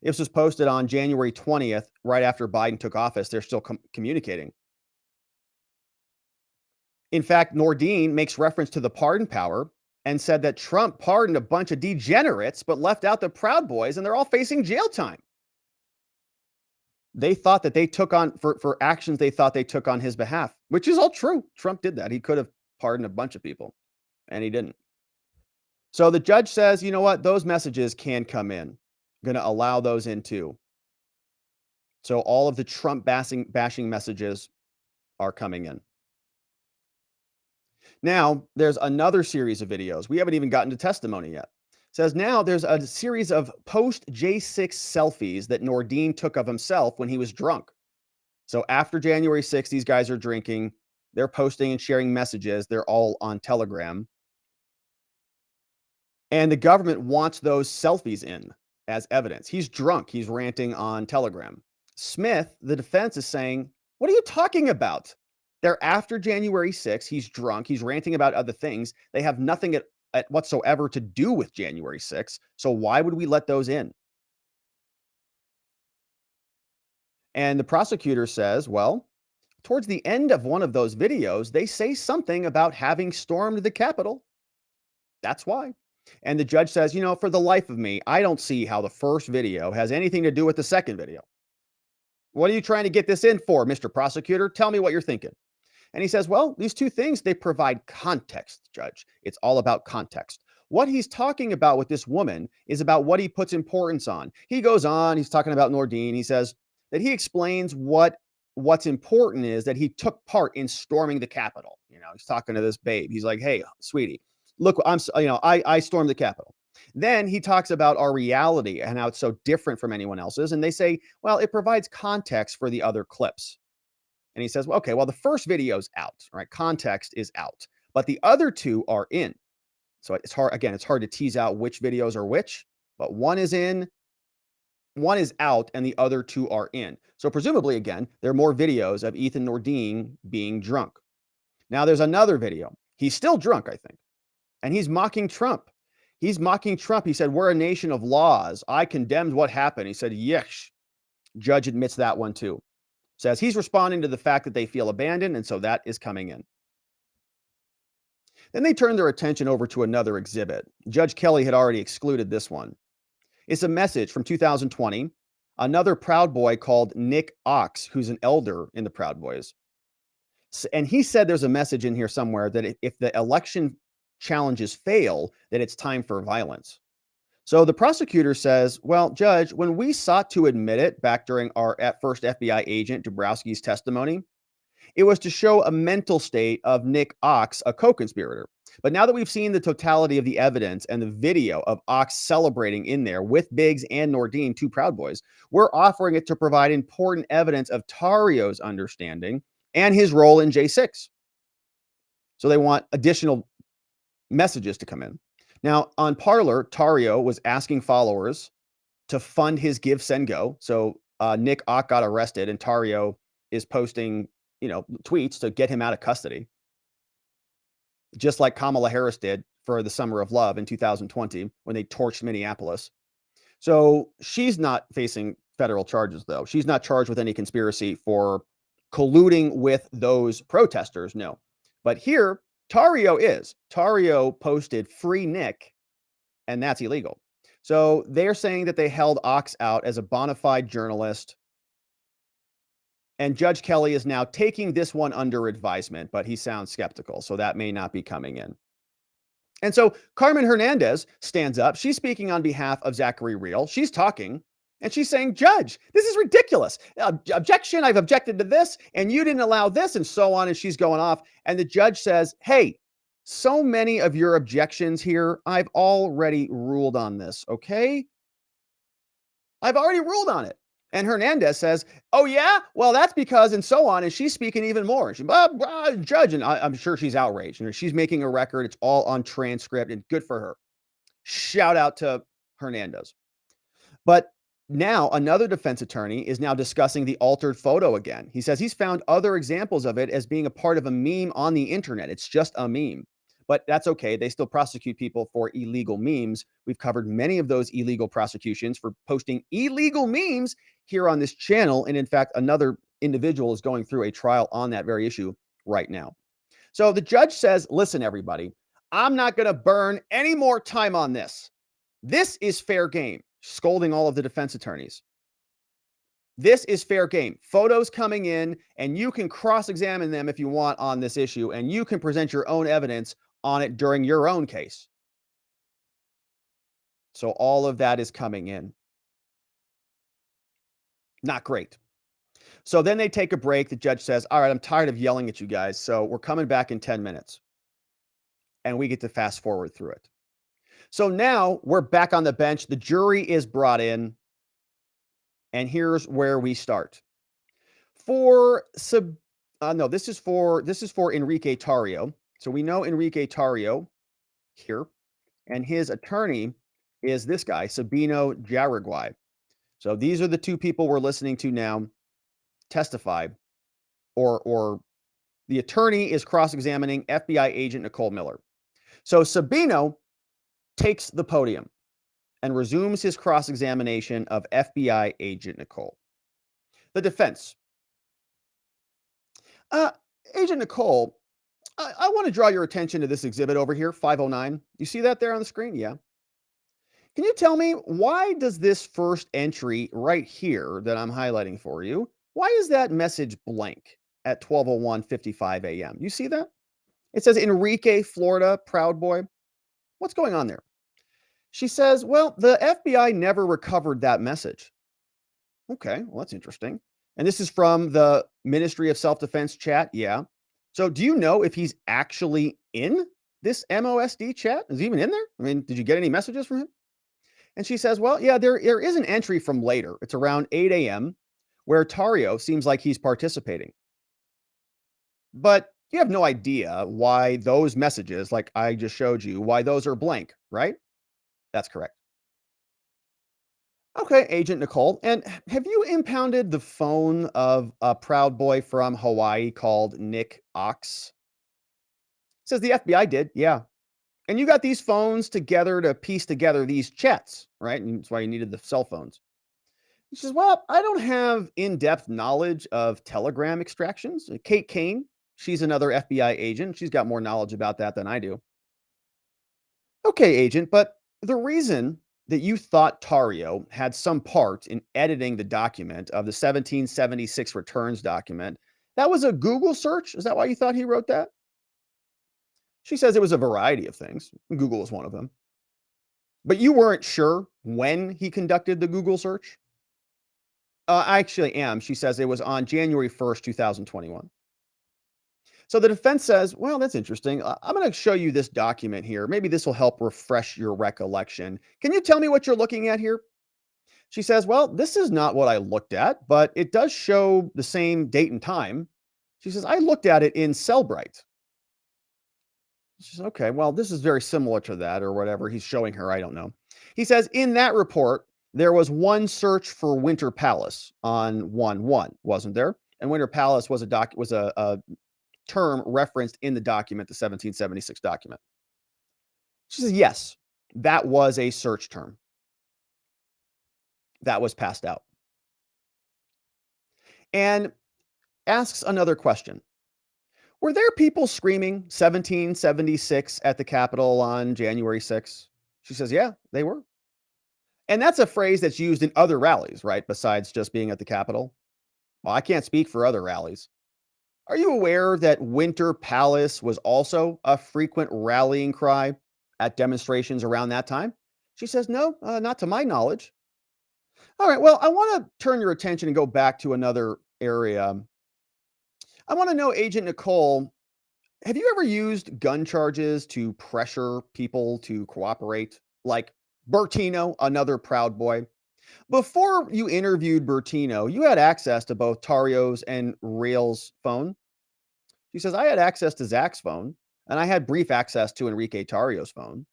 This was posted on January 20th, right after Biden took office. They're still communicating. In fact, Nordine makes reference to the pardon power and said that Trump pardoned a bunch of degenerates, but left out the Proud Boys, and they're all facing jail time. They thought that they took on, for actions they thought they took on his behalf, which is all true. Trump did that. He could have pardoned a bunch of people, and he didn't. So the judge says, you know what? Those messages can come in. I'm going to allow those in too. So all of the Trump bashing messages are coming in. Now, there's another series of videos. We haven't even gotten to testimony yet. It says now there's a series of post J6 selfies that Nordine took of himself when he was drunk. So after January 6th, these guys are drinking. They're posting and sharing messages. They're all on Telegram. And the government wants those selfies in as evidence. He's drunk. He's ranting on Telegram. Smith, the defense, is saying, what are you talking about? They're after January 6th. He's drunk. He's ranting about other things. They have nothing at whatsoever to do with January 6th. So why would we let those in? And the prosecutor says, well, towards the end of one of those videos, they say something about having stormed the Capitol. That's why. And the judge says, you know, for the life of me, I don't see how the first video has anything to do with the second video. What are you trying to get this in for, Mr. Prosecutor? Tell me what you're thinking. And he says, well, these two things, they provide context, Judge. It's all about context. What he's talking about with this woman is about what he puts importance on. He goes on, he's talking about Nordine. He says that he explains what's important is that he took part in storming the Capitol. You know, he's talking to this babe. He's like, hey, sweetie, look, I stormed the Capitol. Then he talks about our reality and how it's so different from anyone else's. And they say, well, it provides context for the other clips. And he says, well, okay, well, the first video's out, right? Context is out, but the other two are in. So it's hard, again, it's hard to tease out which videos are which, but one is in, one is out, and the other two are in. So presumably, again, there are more videos of Ethan Nordine being drunk. Now there's another video. He's still drunk, I think. And he's mocking Trump. He's mocking Trump. He said, we're a nation of laws. I condemned what happened. He said, yes. Judge admits that one too. Says he's responding to the fact that they feel abandoned, and so that is coming in. Then they turn their attention over to another exhibit. Judge Kelly had already excluded this one. It's a message from 2020, another Proud Boy called Nick Ox, who's an elder in the Proud Boys. And he said there's a message in here somewhere that if the election challenges fail, that it's time for violence. So the prosecutor says, well, Judge, when we sought to admit it back during our first FBI agent Dabrowski's testimony, it was to show a mental state of Nick Ox, a co-conspirator. But now that we've seen the totality of the evidence and the video of Ox celebrating in there with Biggs and Nordine, two Proud Boys, we're offering it to provide important evidence of Tarrio's understanding and his role in J6. So they want additional messages to come in. Now, on Parler, Tarrio was asking followers to fund his Give, Send, Go. So Nick Ock got arrested, and Tarrio is posting, tweets to get him out of custody, just like Kamala Harris did for the Summer of Love in 2020 when they torched Minneapolis. So she's not facing federal charges, though. She's not charged with any conspiracy for colluding with those protesters, no. But here, Tarrio is. Tarrio posted free Nick, and that's illegal. So they're saying that they held Ox out as a bona fide journalist. And Judge Kelly is now taking this one under advisement, but he sounds skeptical, so that may not be coming in. And so Carmen Hernandez stands up. She's speaking on behalf of Zachary Real. She's talking, and she's saying, Judge, this is ridiculous. Objection, I've objected to this, and you didn't allow this, and so on, and she's going off. And the judge says, hey, So many of your objections here, I've already ruled on this, okay? I've already ruled on it. And Hernandez says, "Oh yeah, well that's because," and so on. And she's speaking even more. She, judge, and I'm sure she's outraged. And she's making a record. It's all on transcript, and good for her. Shout out to Hernandez. But now another defense attorney is now discussing the altered photo again. He says he's found other examples of it as being a part of a meme on the internet. It's just a meme. But that's okay. They still prosecute people for illegal memes. We've covered many of those illegal prosecutions for posting illegal memes here on this channel. And in fact, another individual is going through a trial on that very issue right now. So the judge says, listen, everybody, I'm not going to burn any more time on this. This is fair game, scolding all of the defense attorneys. This is fair game. Photos coming in, and you can cross-examine them if you want on this issue, and you can present your own evidence on it during your own case. So all of that is coming in. Not great. So then they take a break. The judge says, all right, I'm tired of yelling at you guys, so we're coming back in 10 minutes. And we get to fast forward through it. So now we're back on the bench. The jury is brought in. And here's where we start. This is for Enrique Tarrio. So we know Enrique Tarrio here, and his attorney is this guy, Sabino Jaraguay. So these are the two people we're listening to now testify, or the attorney is cross-examining FBI agent Nicole Miller. So Sabino takes the podium and resumes his cross-examination of FBI agent Nicole. The defense. Agent Nicole, I want to draw your attention to this exhibit over here, 509. You see that there on the screen? Yeah. Can you tell me, why does this first entry right here that I'm highlighting for you, why is that message blank at 12:01:55 a.m.? You see that? It says Enrique, Florida, Proud Boy. What's going on there? She says, well, the FBI never recovered that message. Okay, well, that's interesting. And this is from the Ministry of Self-Defense chat. Yeah. So do you know if he's actually in this MOSD chat? Is he even in there? I mean, did you get any messages from him? And she says, well, yeah, there is an entry from later. It's around 8 a.m. where Tarrio seems like he's participating. But you have no idea why those messages, like I just showed you, why those are blank, right? That's correct. Okay, Agent Nicole. And have you impounded the phone of a Proud Boy from Hawaii called Nick Ox? Says the FBI did. Yeah. And you got these phones together to piece together these chats, right? And that's why you needed the cell phones. He says, well, I don't have in-depth knowledge of Telegram extractions. Kate Kane, she's another FBI agent. She's got more knowledge about that than I do. Okay, agent, but the reason that you thought Tarrio had some part in editing the document of the 1776 returns document, that was a Google search? Is that why you thought he wrote that? She says it was a variety of things. Google is one of them. But you weren't sure when he conducted the Google search? I actually am. She says it was on January 1st, 2021. So the defense says, well, that's interesting. I'm going to show you this document here. Maybe this will help refresh your recollection. Can you tell me what you're looking at here? She says, well, this is not what I looked at, but it does show the same date and time. She says, I looked at it in Cellbrite. She says, okay, well, this is very similar to that or whatever he's showing her. I don't know. He says, in that report, there was one search for Winter Palace on 1/1, wasn't there? And Winter Palace was a term referenced in the document, the 1776 document. She says, yes, that was a search term. That was passed out. And asks another question. Were there people screaming 1776 at the Capitol on January 6th? She says, yeah, they were. And that's a phrase that's used in other rallies, right? Besides just being at the Capitol. Well, I can't speak for other rallies. Are you aware that Winter Palace was also a frequent rallying cry at demonstrations around that time? She says, no, not to my knowledge. All right, well, I want to turn your attention and go back to another area. I want to know, Agent Nicole, Have you ever used gun charges to pressure people to cooperate? Like Bertino, another Proud Boy. Before you interviewed Bertino, you had access to both Tario's and Rail's phone. She says, I had access to Zach's phone, and I had brief access to Enrique Tario's phone.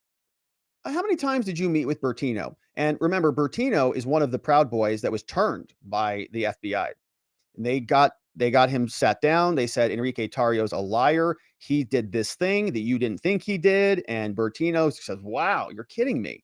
How many times did you meet with Bertino? And remember, Bertino is one of the Proud Boys that was turned by the FBI. And they got him sat down. They said Enrique Tarrio's a liar. He did this thing that you didn't think he did. And Bertino says, "Wow, you're kidding me.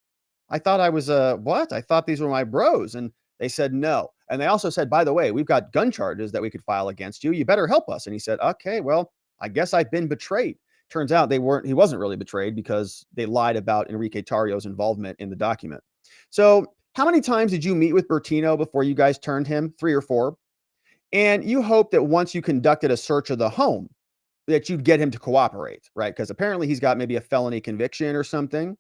I thought I was what? I thought these were my bros." And they said no. And they also said, "By the way, we've got gun charges that we could file against you. You better help us." And he said, "Okay, well, I guess I've been betrayed." Turns out he wasn't really betrayed because they lied about Enrique Tarrio's involvement in the document. So, how many times did you meet with Bertino before you guys turned him? 3 or 4? And you hope that once you conducted a search of the home, that you'd get him to cooperate, right? Because apparently he's got maybe a felony conviction or something.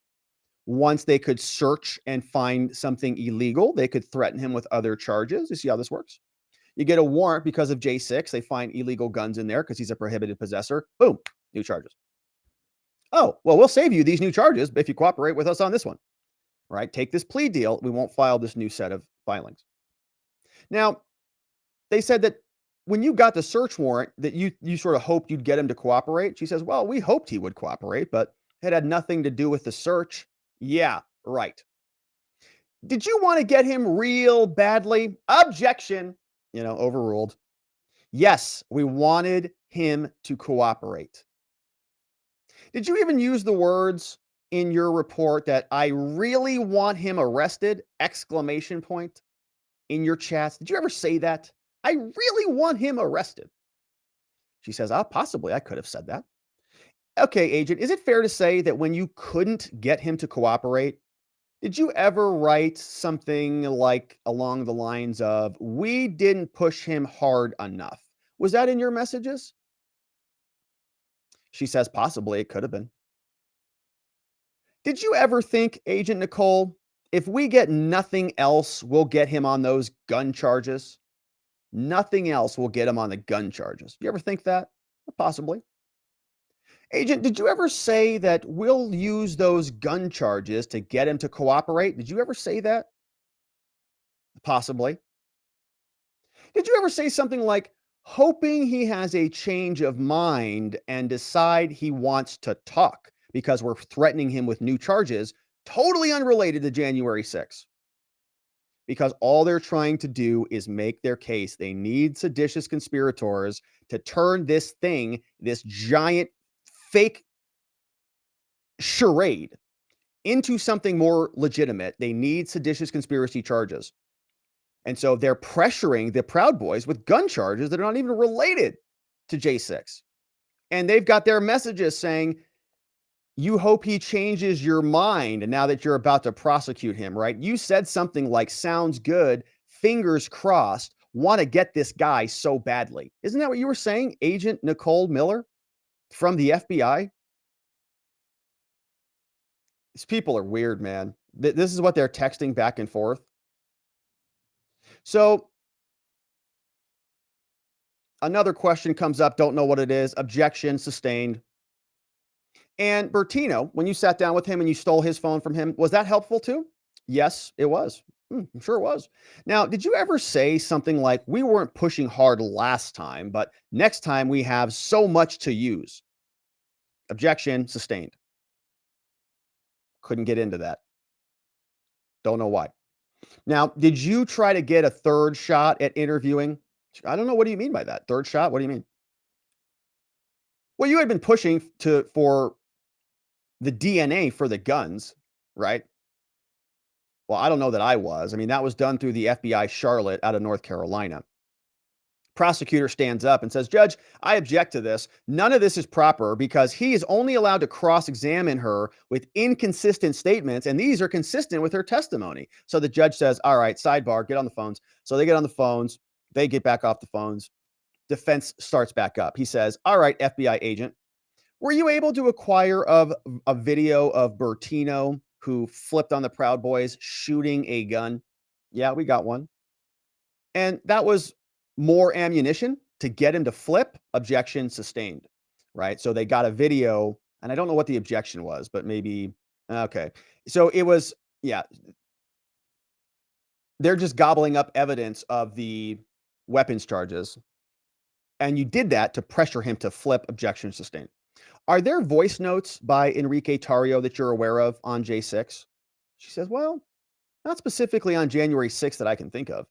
Once they could search and find something illegal, they could threaten him with other charges. You see how this works? You get a warrant because of J6. They find illegal guns in there because he's a prohibited possessor. Boom, new charges. Oh, well, we'll save you these new charges if you cooperate with us on this one, right? Take this plea deal. We won't file this new set of filings. Now, they said that when you got the search warrant that you sort of hoped you'd get him to cooperate. She says, "Well, we hoped he would cooperate, but it had nothing to do with the search." Yeah, right. Did you want to get him real badly? Objection. Overruled. Yes, we wanted him to cooperate. Did you even use the words in your report that I really want him arrested? Exclamation point. In your chats. Did you ever say that? I really want him arrested. She says, possibly I could have said that. Okay, agent, is it fair to say that when you couldn't get him to cooperate, did you ever write something like along the lines of, we didn't push him hard enough? Was that in your messages? She says, possibly it could have been. Did you ever think, Agent Nicole, if we get nothing else, we'll get him on those gun charges? Nothing else will get him on the gun charges. You ever think that? Possibly. Agent, did you ever say that we'll use those gun charges to get him to cooperate? Did you ever say that? Possibly. Did you ever say something like, hoping he has a change of mind and decide he wants to talk because we're threatening him with new charges, totally unrelated to January 6th? Because all they're trying to do is make their case. They need seditious conspirators to turn this thing, this giant fake charade, into something more legitimate. They need seditious conspiracy charges. And so they're pressuring the Proud Boys with gun charges that are not even related to J6. And they've got their messages saying, you hope he changes your mind now that you're about to prosecute him, right? You said something like, sounds good, fingers crossed, want to get this guy so badly. Isn't that what you were saying, Agent Nicole Miller from the FBI? These people are weird, man. This is what they're texting back and forth. So another question comes up, don't know what it is. Objection sustained. And Bertino, when you sat down with him and you stole his phone from him, was that helpful too? Yes, it was. I'm sure it was. Now, did you ever say something like, we weren't pushing hard last time, but next time we have so much to use? Objection sustained. Couldn't get into that. Don't know why. Now, did you try to get a third shot at interviewing? I don't know. What do you mean by that? Third shot? What do you mean? Well, you had been pushing for the DNA for the guns, right? Well, I don't know that I was. I mean, that was done through the FBI Charlotte out of North Carolina. Prosecutor stands up and says, Judge, I object to this. None of this is proper because he is only allowed to cross-examine her with inconsistent statements, and these are consistent with her testimony. So the judge says, all right, sidebar, get on the phones. So they get on the phones. They get back off the phones. Defense starts back up. He says, all right, FBI agent, were you able to acquire a video of Bertino who flipped on the Proud Boys shooting a gun? Yeah, we got one. And that was more ammunition to get him to flip. Objection sustained. right? So they got a video, and I don't know what the objection was, but maybe okay. So it was, yeah, they're just gobbling up evidence of the weapons charges, and you did that to pressure him to flip objection sustained. Are there voice notes by Enrique Tarrio that you're aware of on J6? She says, well, not specifically on January 6th that I can think of.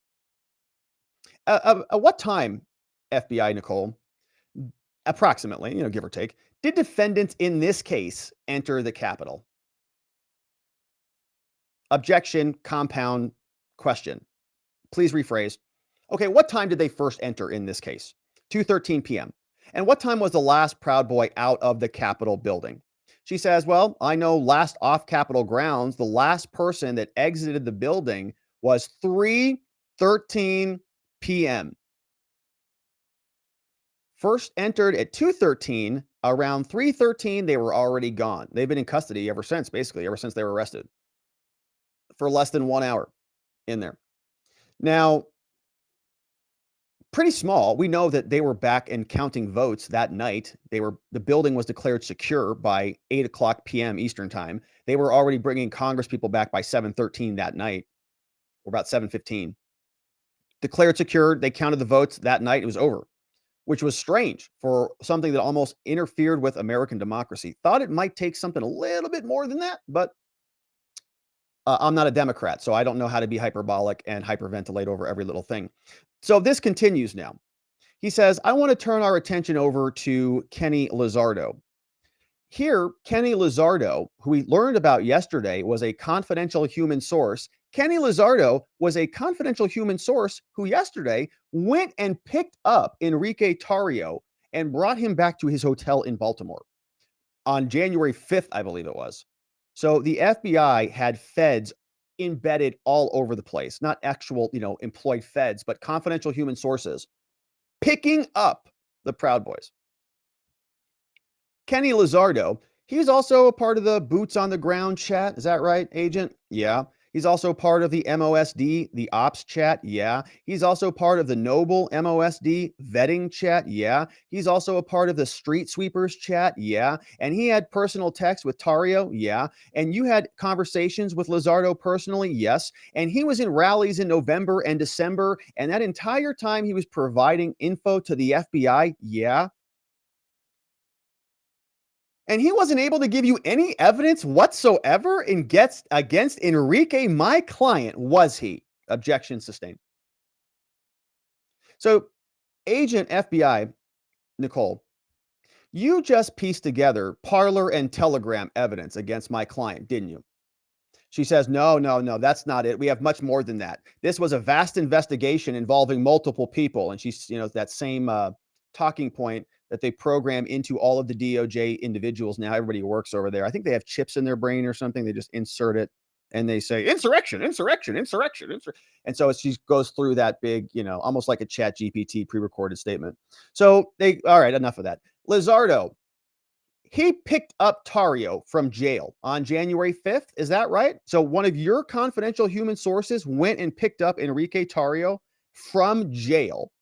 At what time, FBI Nicole, approximately, give or take, did defendants in this case enter the Capitol? Objection, compound, question. Please rephrase. Okay, what time did they first enter in this case? 2:13 p.m. And what time was the last Proud Boy out of the Capitol building? She says, well, I know last off Capitol grounds, the last person that exited the building was 3:13 p.m. First entered at 2:13, around 3:13 they were already gone. They've been in custody ever since, basically, ever since they were arrested for less than 1 hour in there. Now, pretty small. We know that they were back and counting votes that night. The building was declared secure by 8 o'clock p.m. Eastern time. They were already bringing Congress people back by 7:13 that night, or about 7:15. Declared secure. They counted the votes that night. It was over, which was strange for something that almost interfered with American democracy. Thought it might take something a little bit more than that, but I'm not a Democrat, so I don't know how to be hyperbolic and hyperventilate over every little thing. So this continues now. He says, I want to turn our attention over to Kenny Lizardo. Here, Kenny Lizardo, who we learned about yesterday, was a confidential human source. Kenny Lizardo was a confidential human source who yesterday went and picked up Enrique Tarrio and brought him back to his hotel in Baltimore on January 5th, I believe it was. So the FBI had feds embedded all over the place, not actual, employed feds, but confidential human sources picking up the Proud Boys. Kenny Lizardo, he's also a part of the boots on the ground chat. Is that right, Agent? Yeah. He's also part of the MOSD, the ops chat. Yeah. He's also part of the Noble MOSD vetting chat. Yeah. He's also a part of the Street Sweepers chat. Yeah. And he had personal text with Tarrio. Yeah. And you had conversations with Lizardo personally. Yes. And he was in rallies in November and December. And that entire time he was providing info to the FBI. Yeah. And he wasn't able to give you any evidence whatsoever against Enrique, my client, was he? Objection sustained. So, Agent FBI, Nicole, you just pieced together Parler and Telegram evidence against my client, didn't you? She says, no, no, no, that's not it. We have much more than that. This was a vast investigation involving multiple people. And she's, that same talking point that they program into all of the DOJ individuals now. Everybody who works over there, I think they have chips in their brain or something. They just insert it and they say insurrection, insurrection, insurrection, insurrection. And so she goes through that big, almost like a Chat GPT pre-recorded statement. So all right, enough of that. Lizardo, he picked up Tarrio from jail on January 5th. Is that right? So one of your confidential human sources went and picked up Enrique Tarrio from jail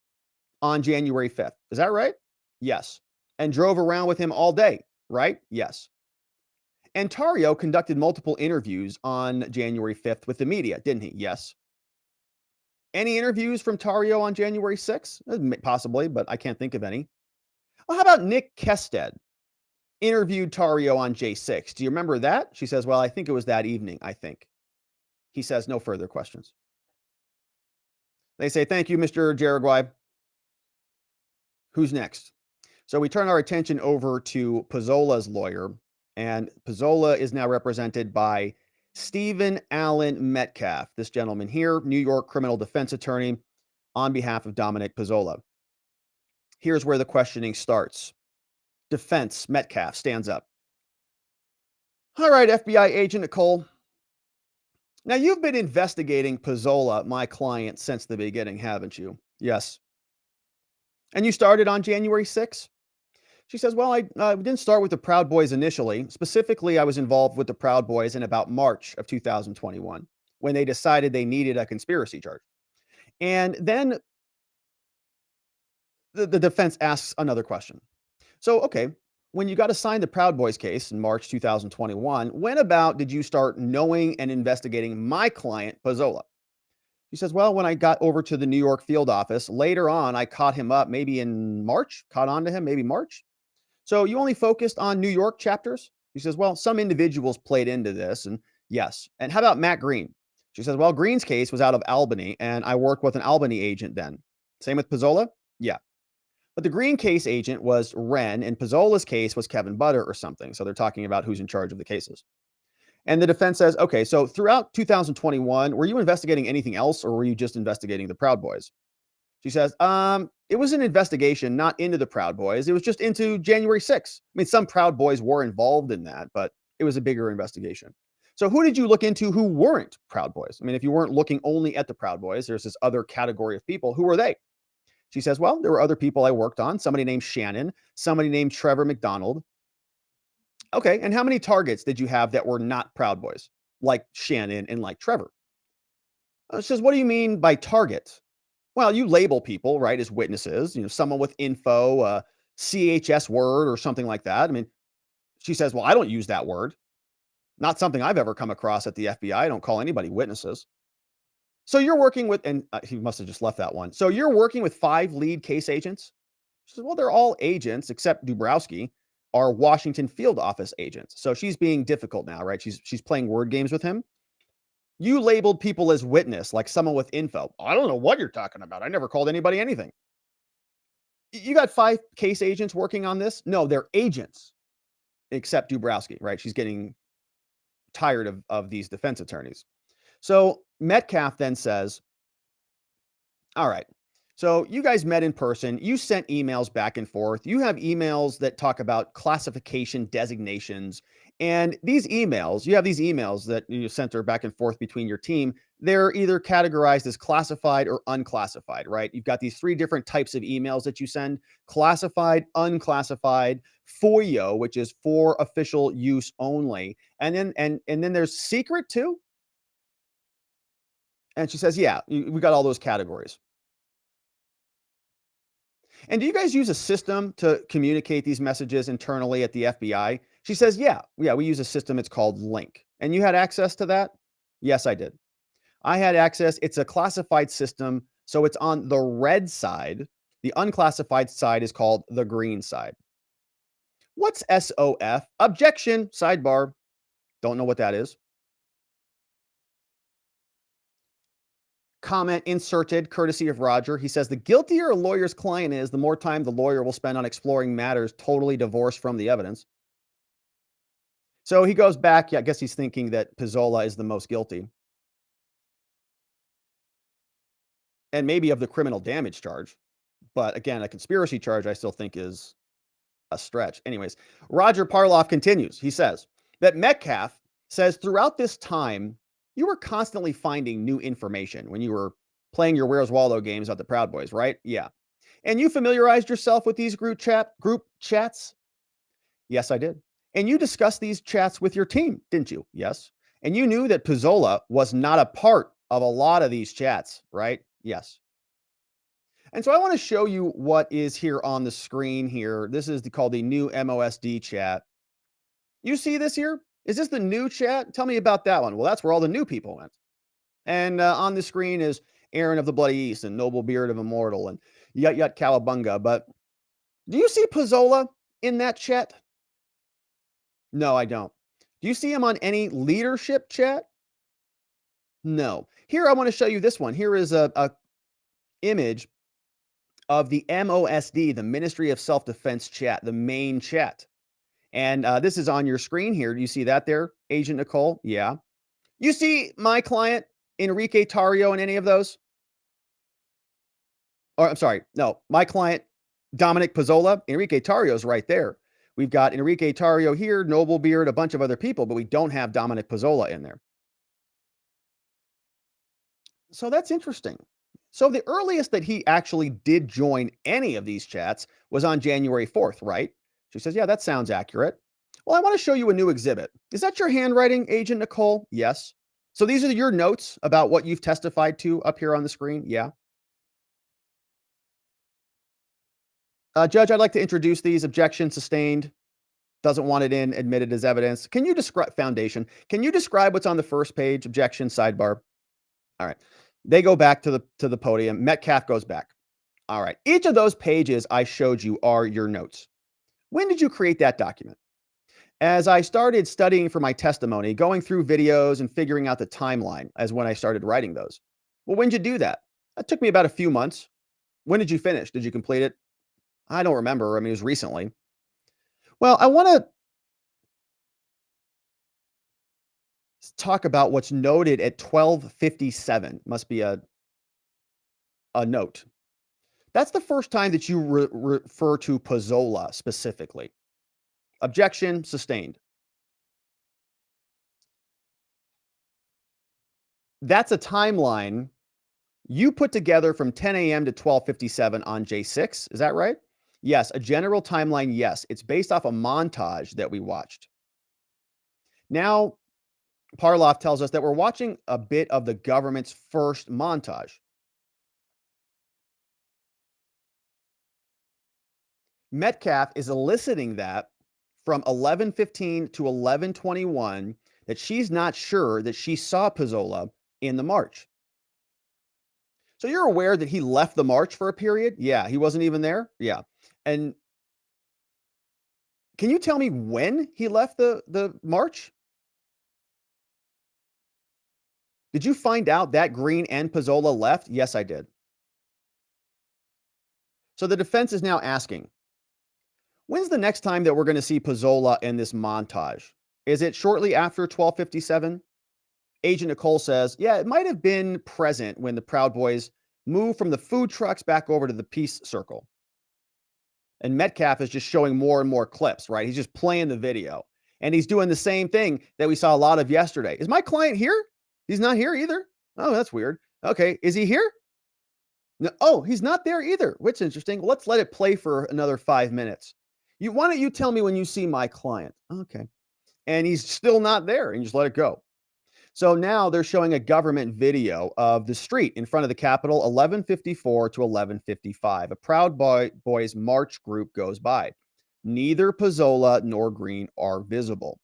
on January 5th. Is that right? Yes. And drove around with him all day, right? Yes. And Tarrio conducted multiple interviews on January 5th with the media, didn't he? Yes. Any interviews from Tarrio on January 6th? Possibly, but I can't think of any. Well, how about Nick Kested? Interviewed Tarrio on J6. Do you remember that? She says, well, I think it was that evening, I think. He says, no further questions. They say, thank you, Mr. Jaraguay. Who's next? So we turn our attention over to Pezzola's lawyer, and Pezzola is now represented by Stephen Allen Metcalf, this gentleman here, New York criminal defense attorney on behalf of Dominic Pezzola. Here's where the questioning starts. Defense, Metcalf stands up. All right, FBI agent Nicole. Now, you've been investigating Pezzola, my client, since the beginning, haven't you? Yes. And you started on January 6th? She says, well, I didn't start with the Proud Boys initially. Specifically, I was involved with the Proud Boys in about March of 2021 when they decided they needed a conspiracy charge. And then the defense asks another question. So, okay, When you got assigned the Proud Boys case in March 2021, when about did you start knowing and investigating my client, Pezzola? She says, well, when I got over to the New York field office, later on, I caught him up maybe in March, caught on to him, maybe March. So you only focused on New York chapters? She says, well, some individuals played into this. And yes. And how about Matt Green? She says, well, Green's case was out of Albany, and I worked with an Albany agent then. Same with Pezzola? Yeah. But the Green case agent was Wren, and Pezzola's case was Kevin Butter or something. So they're talking about who's in charge of the cases. And the defense says, okay, so throughout 2021, were you investigating anything else, or were you just investigating the Proud Boys? She says, it was an investigation not into the Proud Boys. It was just into January 6th. I mean, some Proud Boys were involved in that, but it was a bigger investigation. So who did you look into who weren't Proud Boys? I mean, if you weren't looking only at the Proud Boys, there's this other category of people. Who are they? She says, well, there were other people I worked on, somebody named Shannon, somebody named Trevor McDonald. Okay, and how many targets did you have that were not Proud Boys, like Shannon and like Trevor? She says, what do you mean by target? Well, you label people, right, as witnesses, someone with info, CHS word or something like that. I mean, she says, well, I don't use that word. Not something I've ever come across at the FBI. I don't call anybody witnesses. So you're working with, and he must have just left that one. So you're working with 5 lead case agents? She says, well, they're all agents except Dubrowski, our Washington field office agents. So she's being difficult now, right? She's playing word games with him. You labeled people as witness, like someone with info. I don't know what you're talking about. I never called anybody anything. You got 5 case agents working on this? No, they're agents, except Dubrowski, right? She's getting tired of these defense attorneys. So Metcalf then says, all right, so you guys met in person. You sent emails back and forth. You have emails that talk about classification designations. And these emails, you have these emails that you sent her back and forth between your team. They're either categorized as classified or unclassified, right? You've got these 3 different types of emails that you send: classified, unclassified, FOIO, which is for official use only. And then there's secret too. And she says, yeah, we got all those categories. And do you guys use a system to communicate these messages internally at the FBI? She says, yeah, we use a system. It's called Link. And you had access to that? Yes, I did. I had access. It's a classified system. So it's on the red side. The unclassified side is called the green side. What's SOF? Objection, sidebar. Don't know what that is. Comment inserted, courtesy of Roger. He says, the guiltier a lawyer's client is, the more time the lawyer will spend on exploring matters totally divorced from the evidence. So he goes back. Yeah, I guess he's thinking that Pezzola is the most guilty. And maybe of the criminal damage charge. But again, a conspiracy charge I still think is a stretch. Anyways, Roger Parloff continues. He says that Metcalf says throughout this time, you were constantly finding new information when you were playing your Where's Waldo games at the Proud Boys, right? Yeah. And you familiarized yourself with these group chats? Yes, I did. And you discussed these chats with your team, didn't you? Yes. And you knew that Pezzola was not a part of a lot of these chats, right? Yes. And so I want to show you what is here on the screen here. This is called the new MOSD chat. You see this here? Is this the new chat? Tell me about that one. Well, that's where all the new people went. And on the screen is Aaron of the Bloody East and Noble Beard of Immortal and Yut Yut Cowabunga. But do you see Pezzola in that chat? No, I don't. Do you see him on any leadership chat? No. Here, I want to show you this one. Here is a image of the MOSD, the Ministry of Self-Defense chat, the main chat. And this is on your screen here. Do you see that there, Agent Nicole? Yeah. You see my client, Enrique Tarrio, in any of those? Or I'm sorry, no, my client, Dominic Pezzola. Enrique Tarrio's right there. We've got Enrique Tarrio here, Noble Beard, a bunch of other people, but we don't have Dominic Pezzola in there. So that's interesting. So the earliest that he actually did join any of these chats was on January 4th, right? She says, yeah, that sounds accurate. Well, I want to show you a new exhibit. Is that your handwriting, Agent Nicole? Yes. So these are your notes about what you've testified to up here on the screen? Yeah. Judge, I'd like to introduce these. Objection sustained. doesn't want it in, admitted as evidence. Can you describe foundation? Can you describe what's on the first page? Objection, sidebar. All right. They go back to the podium. Metcalf goes back. All right. Each of those pages I showed you are your notes. When did you create that document? As I started studying for my testimony, going through videos and figuring out the timeline as when I started writing those. Well, when did you do that? That took me about a few months. When did you finish? Did you complete it? I don't remember. I mean, it was recently. Well, I want to talk about what's noted at 1257. Must be a note. That's the first time that you refer to Pezzola specifically. Objection sustained. That's a timeline you put together from 10 a.m. to 1257 on J6. Is that right? Yes, a general timeline. Yes, it's based off a montage that we watched. Now, Parloff tells us that we're watching a bit of the government's first montage. Metcalf is eliciting that from 11:15 to 11:21 that she's not sure that she saw Pezzola in the march. So you're aware that he left the march for a period? Yeah, he wasn't even there? Yeah. And can you tell me when he left the march? Did you find out that Green and Pezzola left? Yes, I did. So the defense is now asking, when's the next time that we're going to see Pezzola in this montage? Is it shortly after 1257? Agent Nicole says, yeah, it might have been present when the Proud Boys moved from the food trucks back over to the peace circle. And Metcalf is just showing more and more clips, right? He's just playing the video. And he's doing the same thing that we saw a lot of yesterday. Is my client here? He's not here either. Oh, that's weird. Okay, is he here? No, oh, he's not there either. Which is interesting. Let's let it play for another 5 minutes. Why don't you tell me when you see my client? Okay. And he's still not there, and you just let it go. So now they're showing a government video of the street in front of the Capitol, 11:54 to 11:55. A Proud Boys march group goes by. Neither Pezzola nor Green are visible.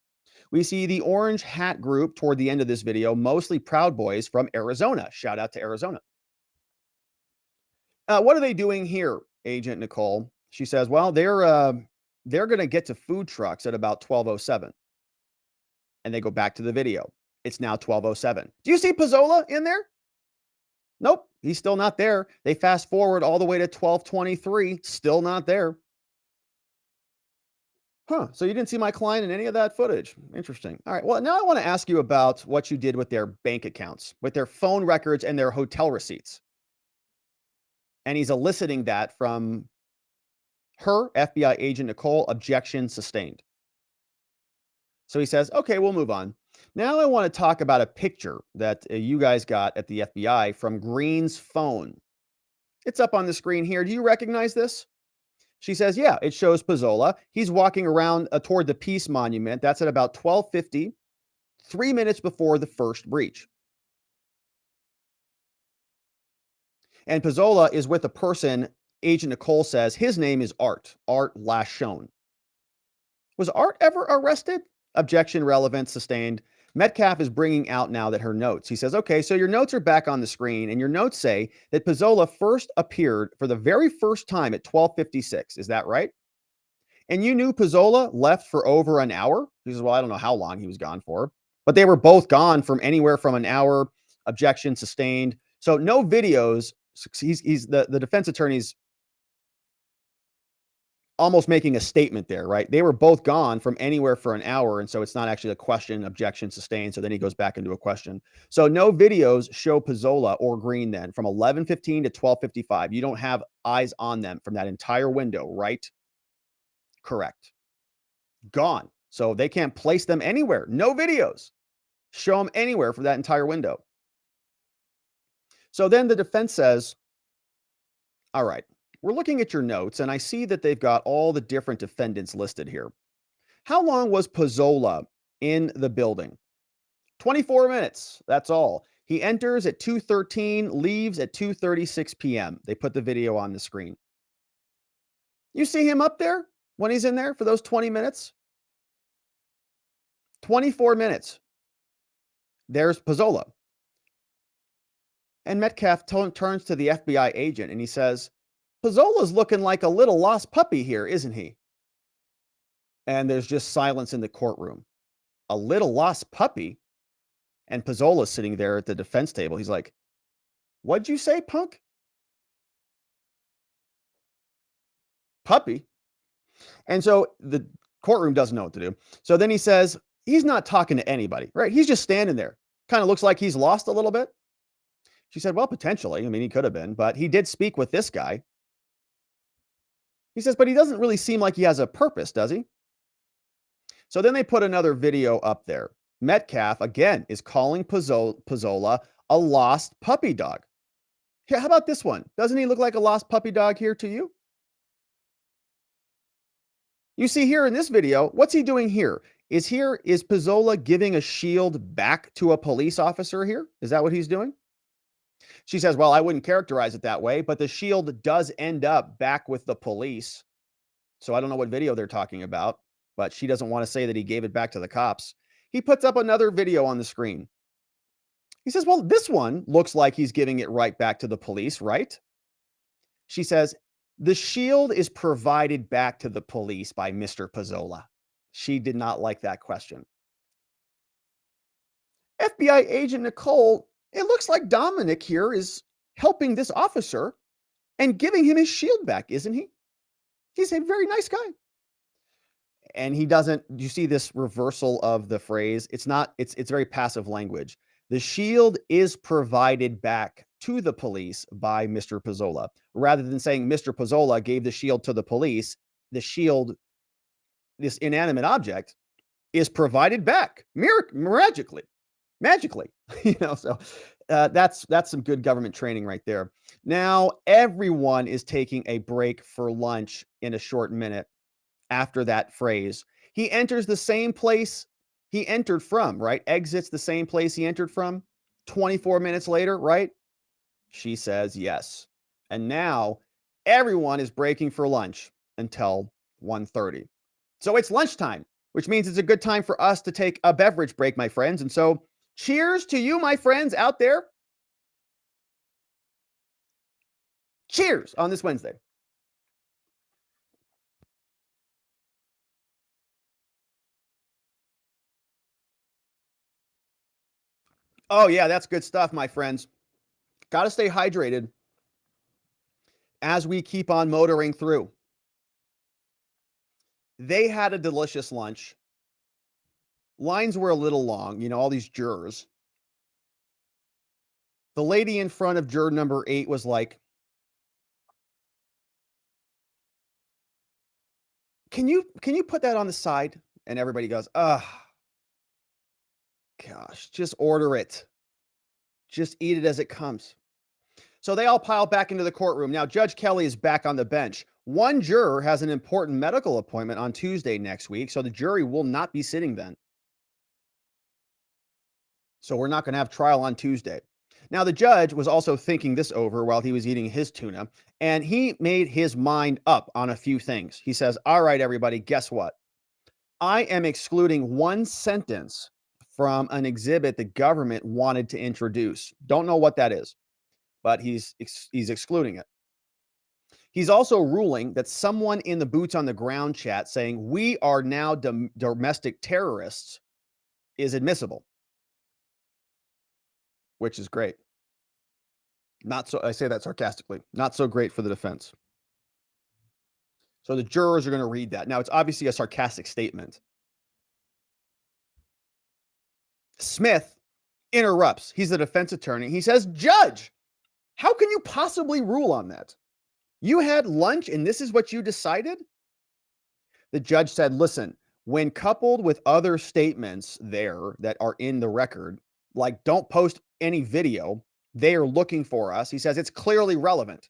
We see the orange hat group toward the end of this video, mostly Proud Boys from Arizona. Shout out to Arizona. What are they doing here, Agent Nicole? She says, well, they're going to get to food trucks at about 12:07. And they go back to the video. It's now 12:07. Do you see Pezzola in there? Nope, he's still not there. They fast forward all the way to 12:23, still not there. Huh, so you didn't see my client in any of that footage. Interesting. All right, well, now I want to ask you about what you did with their bank accounts, with their phone records and their hotel receipts. And he's eliciting that from her, FBI agent Nicole. Objection sustained. So he says, okay, we'll move on. Now I want to talk about a picture that you guys got at the FBI from Green's phone. It's up on the screen here. Do you recognize this? She says, yeah, it shows Pezzola. He's walking around toward the Peace Monument. That's at about 12:50, 3 minutes before the first breach. And Pezzola is with a person, Agent Nicole says, his name is Art last shown. Was Art ever arrested? Objection, relevant, sustained. Metcalf is bringing out now that her notes. He says, okay, so your notes are back on the screen, and your notes say that Pezzola first appeared for the very first time at 12:56. Is that right? And you knew Pezzola left for over an hour? He says, well, I don't know how long he was gone for, but they were both gone from anywhere from an hour. Objection, sustained. So no videos. He's the defense attorney's almost making a statement there, right? They were both gone from anywhere for an hour. And so it's not actually a question, objection sustained. So then he goes back into a question. So no videos show Pezzola or Green then from 11:15 to 12:55. You don't have eyes on them from that entire window, right? Correct. Gone. So they can't place them anywhere. No videos show them anywhere for that entire window. So then the defense says, all right, we're looking at your notes, and I see that they've got all the different defendants listed here. How long was Pezzola in the building? 24 minutes. That's all. He enters at 2:13, leaves at 2:36 p.m. They put the video on the screen. You see him up there when he's in there for those 20 minutes? 24 minutes. There's Pezzola. And Metcalf turns to the FBI agent and he says, Pezzola's looking like a little lost puppy here, isn't he? And there's just silence in the courtroom. A little lost puppy? And Pezzola's sitting there at the defense table. He's like, what'd you say, punk? Puppy? And so the courtroom doesn't know what to do. So then he says, he's not talking to anybody, right? He's just standing there. Kind of looks like he's lost a little bit. She said, well, potentially. I mean, he could have been, but he did speak with this guy. He says, but he doesn't really seem like he has a purpose, does he? So then they put another video up there. Metcalf, again, is calling Pezzola a lost puppy dog. Here, how about this one? Doesn't he look like a lost puppy dog here to you? You see here in this video, what's he doing here? Is Pezzola giving a shield back to a police officer here? Is that what he's doing? She says, well, I wouldn't characterize it that way, but the shield does end up back with the police. So I don't know what video they're talking about, but she doesn't want to say that he gave it back to the cops. He puts up another video on the screen. He says, well, this one looks like he's giving it right back to the police, right? She says, the shield is provided back to the police by Mr. Pezzola. She did not like that question. FBI agent Nicole, it looks like Dominic here is helping this officer and giving him his shield back, isn't he? He's a very nice guy. And he doesn't, you see this reversal of the phrase? It's very passive language. The shield is provided back to the police by Mr. Pezzola. Rather than saying Mr. Pezzola gave the shield to the police, the shield, this inanimate object, is provided back magically. So that's some good government training right there. Now everyone is taking a break for lunch in a short minute after that phrase. He enters the same place he entered from, right? Exits the same place he entered from 24 minutes later, right? She says yes. And now everyone is breaking for lunch until 1:30. So it's lunchtime, which means it's a good time for us to take a beverage break, my friends. And so cheers to you, my friends out there. Cheers on this Wednesday. Oh, yeah, that's good stuff, my friends. Got to stay hydrated as we keep on motoring through. They had a delicious lunch. Lines were a little long, all these jurors. The lady in front of juror number 8 was like, can you put that on the side? And everybody goes, gosh, just order it. Just eat it as it comes. So they all pile back into the courtroom. Now, Judge Kelly is back on the bench. One juror has an important medical appointment on Tuesday next week, so the jury will not be sitting then. So we're not going to have trial on Tuesday. Now, the judge was also thinking this over while he was eating his tuna, and he made his mind up on a few things. He says, all right, everybody, guess what? I am excluding one sentence from an exhibit the government wanted to introduce. Don't know what that is, but he's excluding it. He's also ruling that someone in the boots on the ground chat saying we are now domestic terrorists is admissible, which is great. Not so, I say that sarcastically, not so great for the defense. So the jurors are going to read that. Now, it's obviously a sarcastic statement. Smith interrupts. He's the defense attorney. He says, Judge, how can you possibly rule on that? You had lunch and this is what you decided? The judge said, listen, when coupled with other statements there that are in the record, like don't post any video, they are looking for us. He says, it's clearly relevant.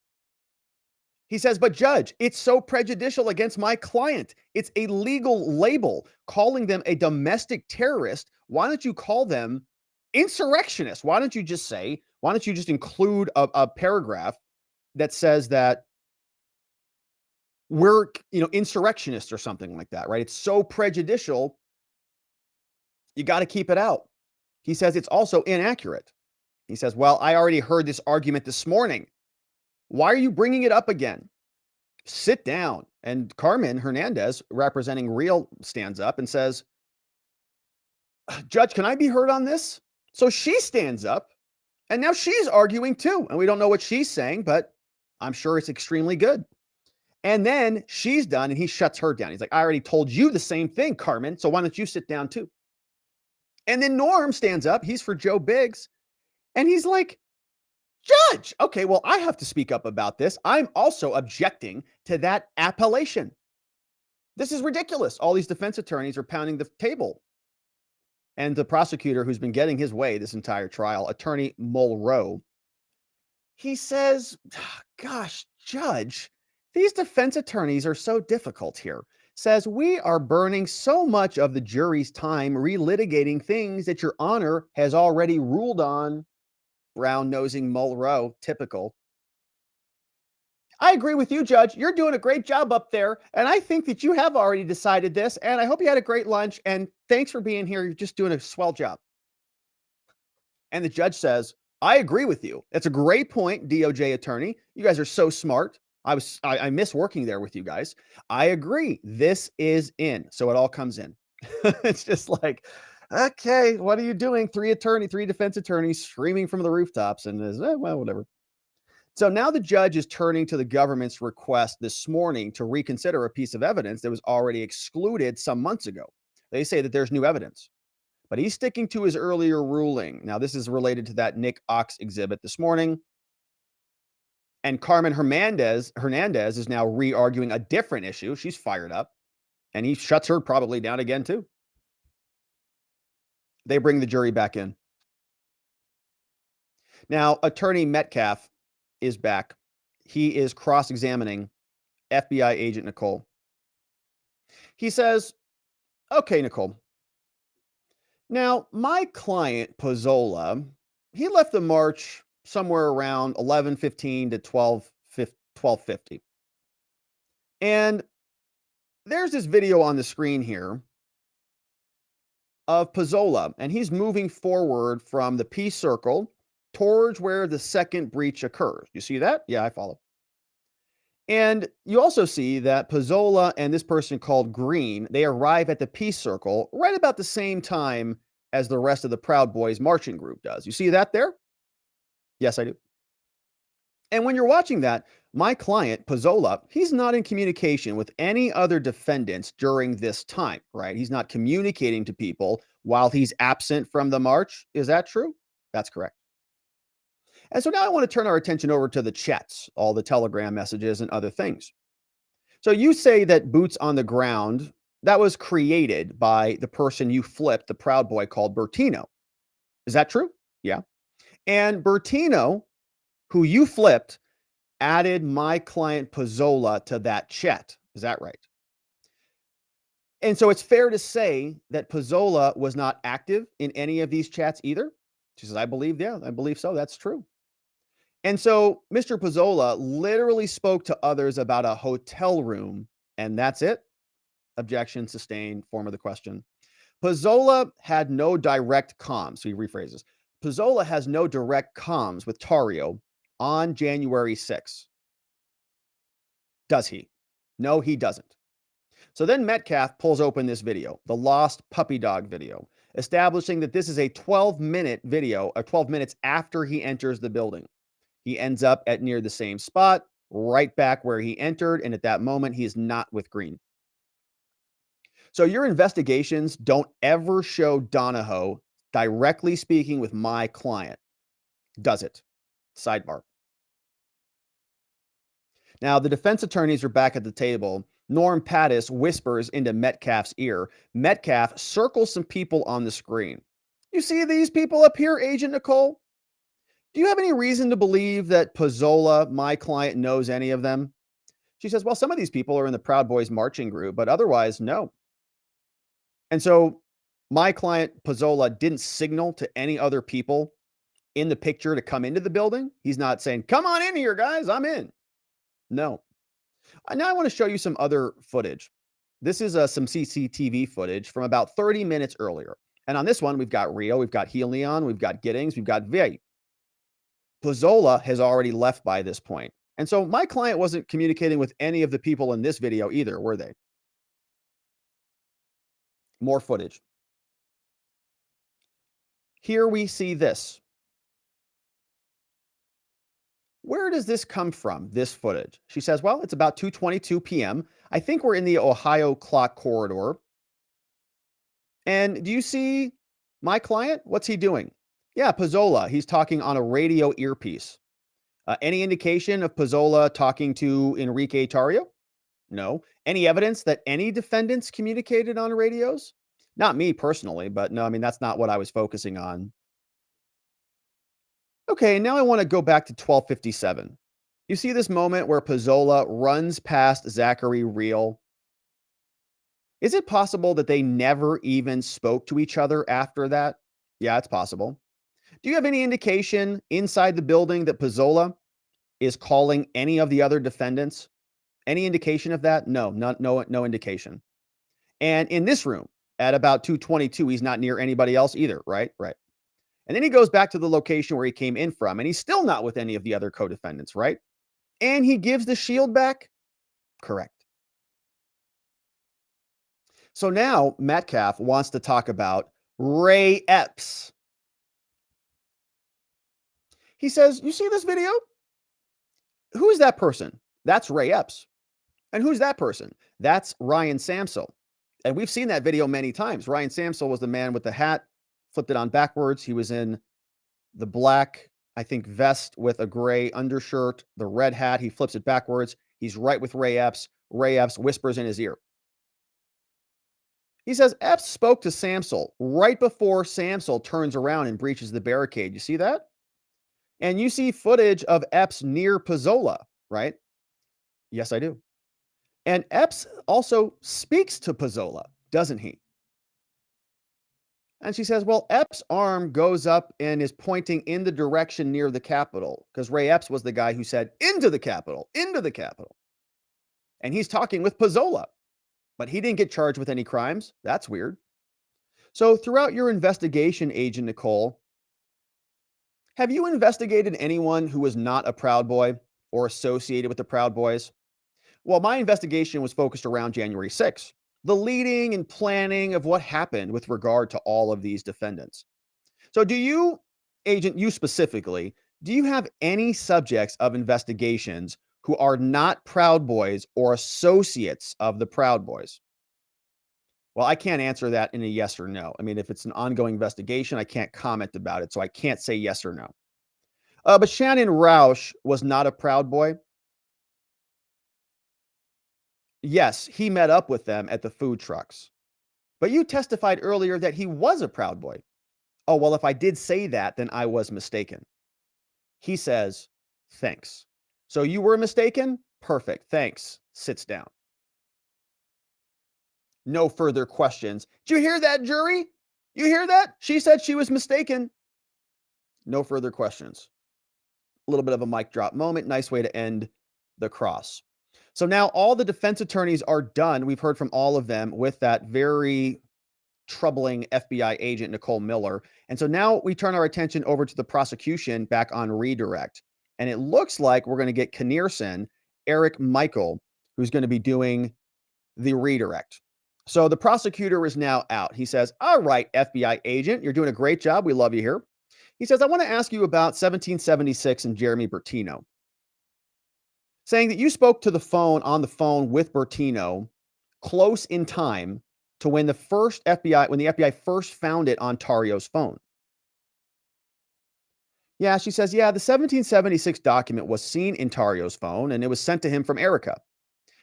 He says, but Judge, it's so prejudicial against my client. It's a legal label calling them a domestic terrorist. Why don't you call them insurrectionists? Why don't you just include a paragraph that says that we're, insurrectionists or something like that, right? It's so prejudicial You got to keep it out. He says it's also inaccurate. He says, well, I already heard this argument this morning. Why are you bringing it up again? Sit down. And Carmen Hernandez, representing Real, stands up and says, Judge, can I be heard on this? So she stands up, and now she's arguing too. And we don't know what she's saying, but I'm sure it's extremely good. And then she's done, and he shuts her down. He's like, I already told you the same thing, Carmen, so why don't you sit down too? And then Norm stands up. He's for Joe Biggs. And he's like, Judge, okay, well, I have to speak up about this. I'm also objecting to that appellation. This is ridiculous. All these defense attorneys are pounding the table. And the prosecutor who's been getting his way this entire trial, Attorney Mulrow, he says, gosh, Judge, these defense attorneys are so difficult here. Says, we are burning so much of the jury's time relitigating things that Your Honor has already ruled on. Brown-nosing Mulrow, typical. I agree with you, Judge. You're doing a great job up there, and I think that you have already decided this, and I hope you had a great lunch, and thanks for being here. You're just doing a swell job. And the judge says, I agree with you. That's a great point, DOJ attorney. You guys are so smart. I miss working there with you guys. I agree. This is in. So it all comes in. It's just like, okay, what are you doing? Three defense attorneys screaming from the rooftops, and well, whatever. So now the judge is turning to the government's request this morning to reconsider a piece of evidence that was already excluded some months ago. They say that there's new evidence, but he's sticking to his earlier ruling. Now, this is related to that Nick Ox exhibit this morning. And Carmen Hernandez is now re-arguing a different issue. She's fired up, and he shuts her probably down again too. They bring the jury back in. Now, Attorney Metcalf is back. He is cross-examining FBI agent Nicole. He says, okay, Nicole. Now, my client, Pezzola, he left the march somewhere around 11:15 to 12:50. And there's this video on the screen here of Pezzola, and he's moving forward from the peace circle towards where the second breach occurs. You see that? Yeah, I follow. And you also see that Pezzola and this person called Green, they arrive at the peace circle right about the same time as the rest of the Proud Boys marching group does. You see that there? Yes, I do. And when you're watching that, my client, Pezzola, he's not in communication with any other defendants during this time, right? He's not communicating to people while he's absent from the march. Is that true? That's correct. And so now I want to turn our attention over to the chats, all the Telegram messages and other things. So you say that boots on the ground, that was created by the person you flipped, the Proud Boy called Bertino. Is that true? Yeah. And Bertino, who you flipped, added my client Pezzola to that chat. Is that right? And so it's fair to say that Pezzola was not active in any of these chats either? She says, I believe so. That's true. And so Mr. Pezzola literally spoke to others about a hotel room, and that's it. Objection sustained, form of the question. Pezzola had no direct comms. So he rephrases. Pezzola has no direct comms with Tarrio on January 6th. Does he? No, he doesn't. So then Metcalf pulls open this video, the lost puppy dog video, establishing that this is a 12-minute video, 12 minutes after he enters the building. He ends up at near the same spot, right back where he entered, and at that moment, he is not with Green. So your investigations don't ever show Donahoe directly speaking with my client, does it? Sidebar. Now, the defense attorneys are back at the table. Norm Pattis whispers into Metcalf's ear. Metcalf circles some people on the screen. You see these people up here, Agent Nicole? Do you have any reason to believe that Pezzola, my client, knows any of them? She says, well, some of these people are in the Proud Boys marching group, but otherwise, no. And so my client, Pezzola, didn't signal to any other people in the picture to come into the building. He's not saying, come on in here, guys, I'm in. No. Now I want to show you some other footage. This is some CCTV footage from about 30 minutes earlier. And on this one, we've got Rio, we've got Helion, we've got Giddings, we've got Vay. Pezzola has already left by this point. And so my client wasn't communicating with any of the people in this video either, were they? More footage. Here we see this. Where does this come from, this footage? She says, well, it's about 2:22 p.m. I think we're in the Ohio clock corridor. And do you see my client? What's he doing? Yeah, Pezzola. He's talking on a radio earpiece. Any indication of Pezzola talking to Enrique Tarrio? No. Any evidence that any defendants communicated on radios? Not me personally, but no, I mean, that's not what I was focusing on. Okay, now I want to go back to 1257. You see this moment where Pezzola runs past Zachary Real. Is it possible that they never even spoke to each other after that? Yeah, it's possible. Do you have any indication inside the building that Pezzola is calling any of the other defendants? Any indication of that? No indication. And in this room at about 2:22, he's not near anybody else either, right? Right. And then he goes back to the location where he came in from, and he's still not with any of the other co-defendants, right? And he gives the shield back? Correct. So now Metcalf wants to talk about Ray Epps. He says, you see this video? Who's that person? That's Ray Epps. And who's that person? That's Ryan Samsel. And we've seen that video many times. Ryan Samsel was the man with the hat, flipped it on backwards. He was in the black, I think, vest with a gray undershirt, the red hat. He flips it backwards. He's right with Ray Epps. Ray Epps whispers in his ear. He says Epps spoke to Samsel right before Samsel turns around and breaches the barricade. You see that? And you see footage of Epps near Pezzola, right? Yes, I do. And Epps also speaks to Pezzola, doesn't he? And she says, well, Epps' arm goes up and is pointing in the direction near the Capitol, because Ray Epps was the guy who said, into the Capitol, into the Capitol. And he's talking with Pezzola, but he didn't get charged with any crimes. That's weird. So throughout your investigation, Agent Nicole, have you investigated anyone who was not a Proud Boy or associated with the Proud Boys? Well, my investigation was focused around January 6th, the leading and planning of what happened with regard to all of these defendants. So do you, Agent, you specifically, do you have any subjects of investigations who are not Proud Boys or associates of the Proud Boys? Well, I can't answer that in a yes or no. I mean, if it's an ongoing investigation, I can't comment about it, so I can't say yes or no. But Shannon Roush was not a Proud Boy. Yes, he met up with them at the food trucks. But you testified earlier that he was a Proud Boy. Oh, well, if I did say that, then I was mistaken. He says, thanks. So you were mistaken? Perfect. Thanks. Sits down. No further questions. Did you hear that, jury? You hear that? She said she was mistaken. No further questions. A little bit of a mic drop moment. Nice way to end the cross. So now all the defense attorneys are done. We've heard from all of them with that very troubling FBI agent, Nicole Miller. And so now we turn our attention over to the prosecution back on redirect. And it looks like we're going to get Knierson, Eric Michael, who's going to be doing the redirect. So the prosecutor is now out. He says, all right, FBI agent, you're doing a great job. We love you here. He says, I want to ask you about 1776 and Jeremy Bertino, saying that you spoke to the phone on the phone with Bertino close in time to when the FBI first found it on Tarrio's phone. Yeah, she says, yeah, the 1776 document was seen in Tarrio's phone and it was sent to him from Erica.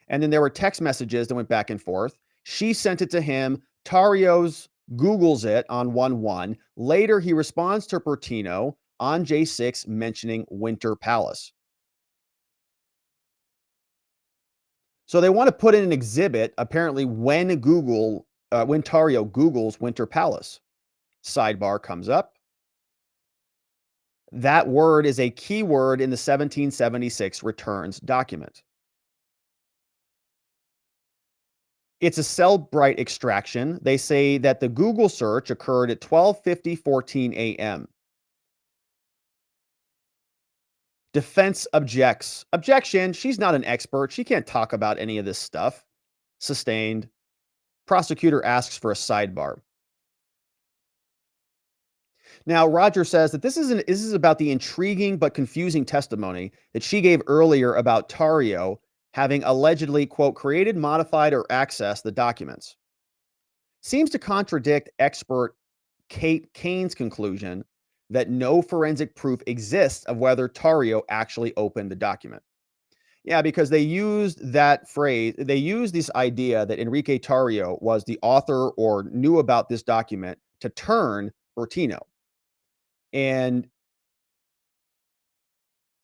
And then there were text messages that went back and forth. She sent it to him. Tarrio's Googles it on 1-1. Later, he responds to Bertino on J6 mentioning Winter Palace. So they want to put in an exhibit, apparently when Tarrio Googles Winter Palace. Sidebar comes up. That word is a keyword in the 1776 returns document. It's a Cellbrite extraction. They say that the Google search occurred at 12:50:14 a.m. Defense objects. Objection. She's not an expert. She can't talk about any of this stuff. Sustained. Prosecutor asks for a sidebar. Now, Roger says that this is about the intriguing but confusing testimony that she gave earlier about Tario having allegedly, quote, created, modified, or accessed the documents. Seems to contradict expert Kate Kane's conclusion that no forensic proof exists of whether Tario actually opened the document. Yeah, because they used that phrase, they used this idea that Enrique Tario was the author or knew about this document to turn Bertino. And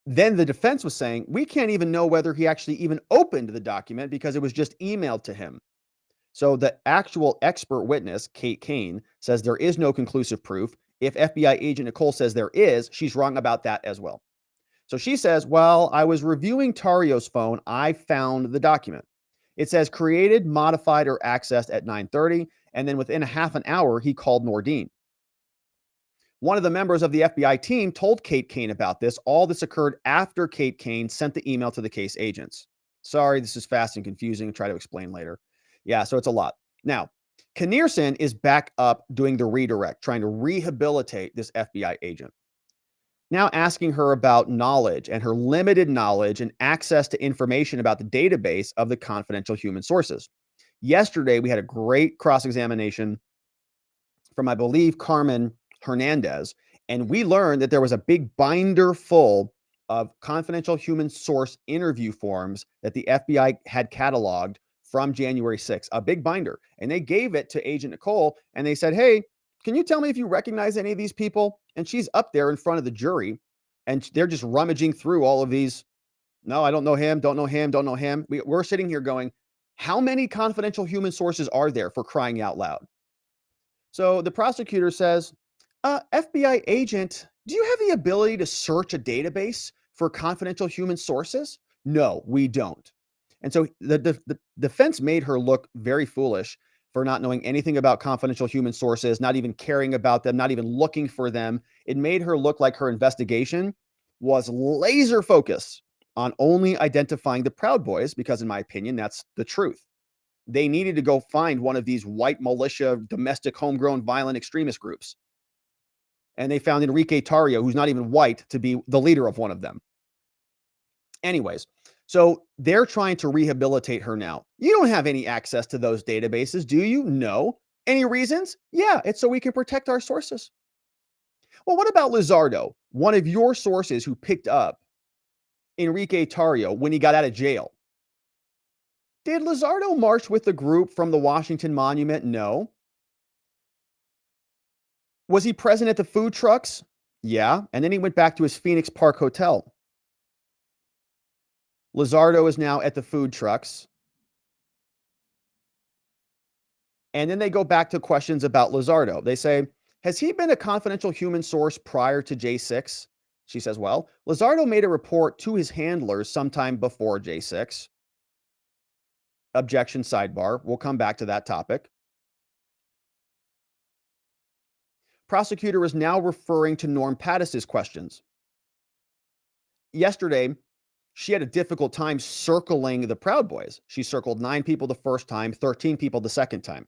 then the defense was saying, we can't even know whether he actually even opened the document because it was just emailed to him. So the actual expert witness, Kate Kane, says there is no conclusive proof. If FBI agent Nicole says there is, she's wrong about that as well. So she says, well, I was reviewing Tario's phone. I found the document. It says created, modified, or accessed at 9:30. And then within a half an hour, he called Nordine. One of the members of the FBI team told Kate Kane about this. All this occurred after Kate Kane sent the email to the case agents. Sorry, this is fast and confusing. I'll try to explain later. Yeah, so it's a lot. Now, Kinnearson is back up doing the redirect, trying to rehabilitate this FBI agent. Now asking her about knowledge and her limited knowledge and access to information about the database of the confidential human sources. Yesterday, we had a great cross-examination from, I believe, Carmen Hernandez, and we learned that there was a big binder full of confidential human source interview forms that the FBI had cataloged from January 6th, a big binder. And they gave it to Agent Nicole, and they said, hey, can you tell me if you recognize any of these people? And she's up there in front of the jury, and they're just rummaging through all of these. No, I don't know him, don't know him, don't know him. We're sitting here going, how many confidential human sources are there, for crying out loud? So the prosecutor says, FBI agent, do you have the ability to search a database for confidential human sources? No, we don't. And so the defense made her look very foolish for not knowing anything about confidential human sources, not even caring about them, not even looking for them. It made her look like her investigation was laser focused on only identifying the Proud Boys, because in my opinion, that's the truth. They needed to go find one of these white militia, domestic, homegrown, violent extremist groups. And they found Enrique Tario, who's not even white, to be the leader of one of them. Anyways, so they're trying to rehabilitate her now. You don't have any access to those databases, do you? No. Any reasons? Yeah, it's so we can protect our sources. Well, what about Lizardo, one of your sources who picked up Enrique Tario when he got out of jail? Did Lizardo march with the group from the Washington Monument? No. Was he present at the food trucks? Yeah. And then he went back to his Phoenix Park hotel. Lizardo is now at the food trucks. And then they go back to questions about Lizardo. They say, has he been a confidential human source prior to J6? She says, well, Lizardo made a report to his handlers sometime before J6. Objection sidebar. We'll come back to that topic. Prosecutor is now referring to Norm Pattis's questions. Yesterday, she had a difficult time circling the Proud Boys. She circled 9 people the first time, 13 people the second time.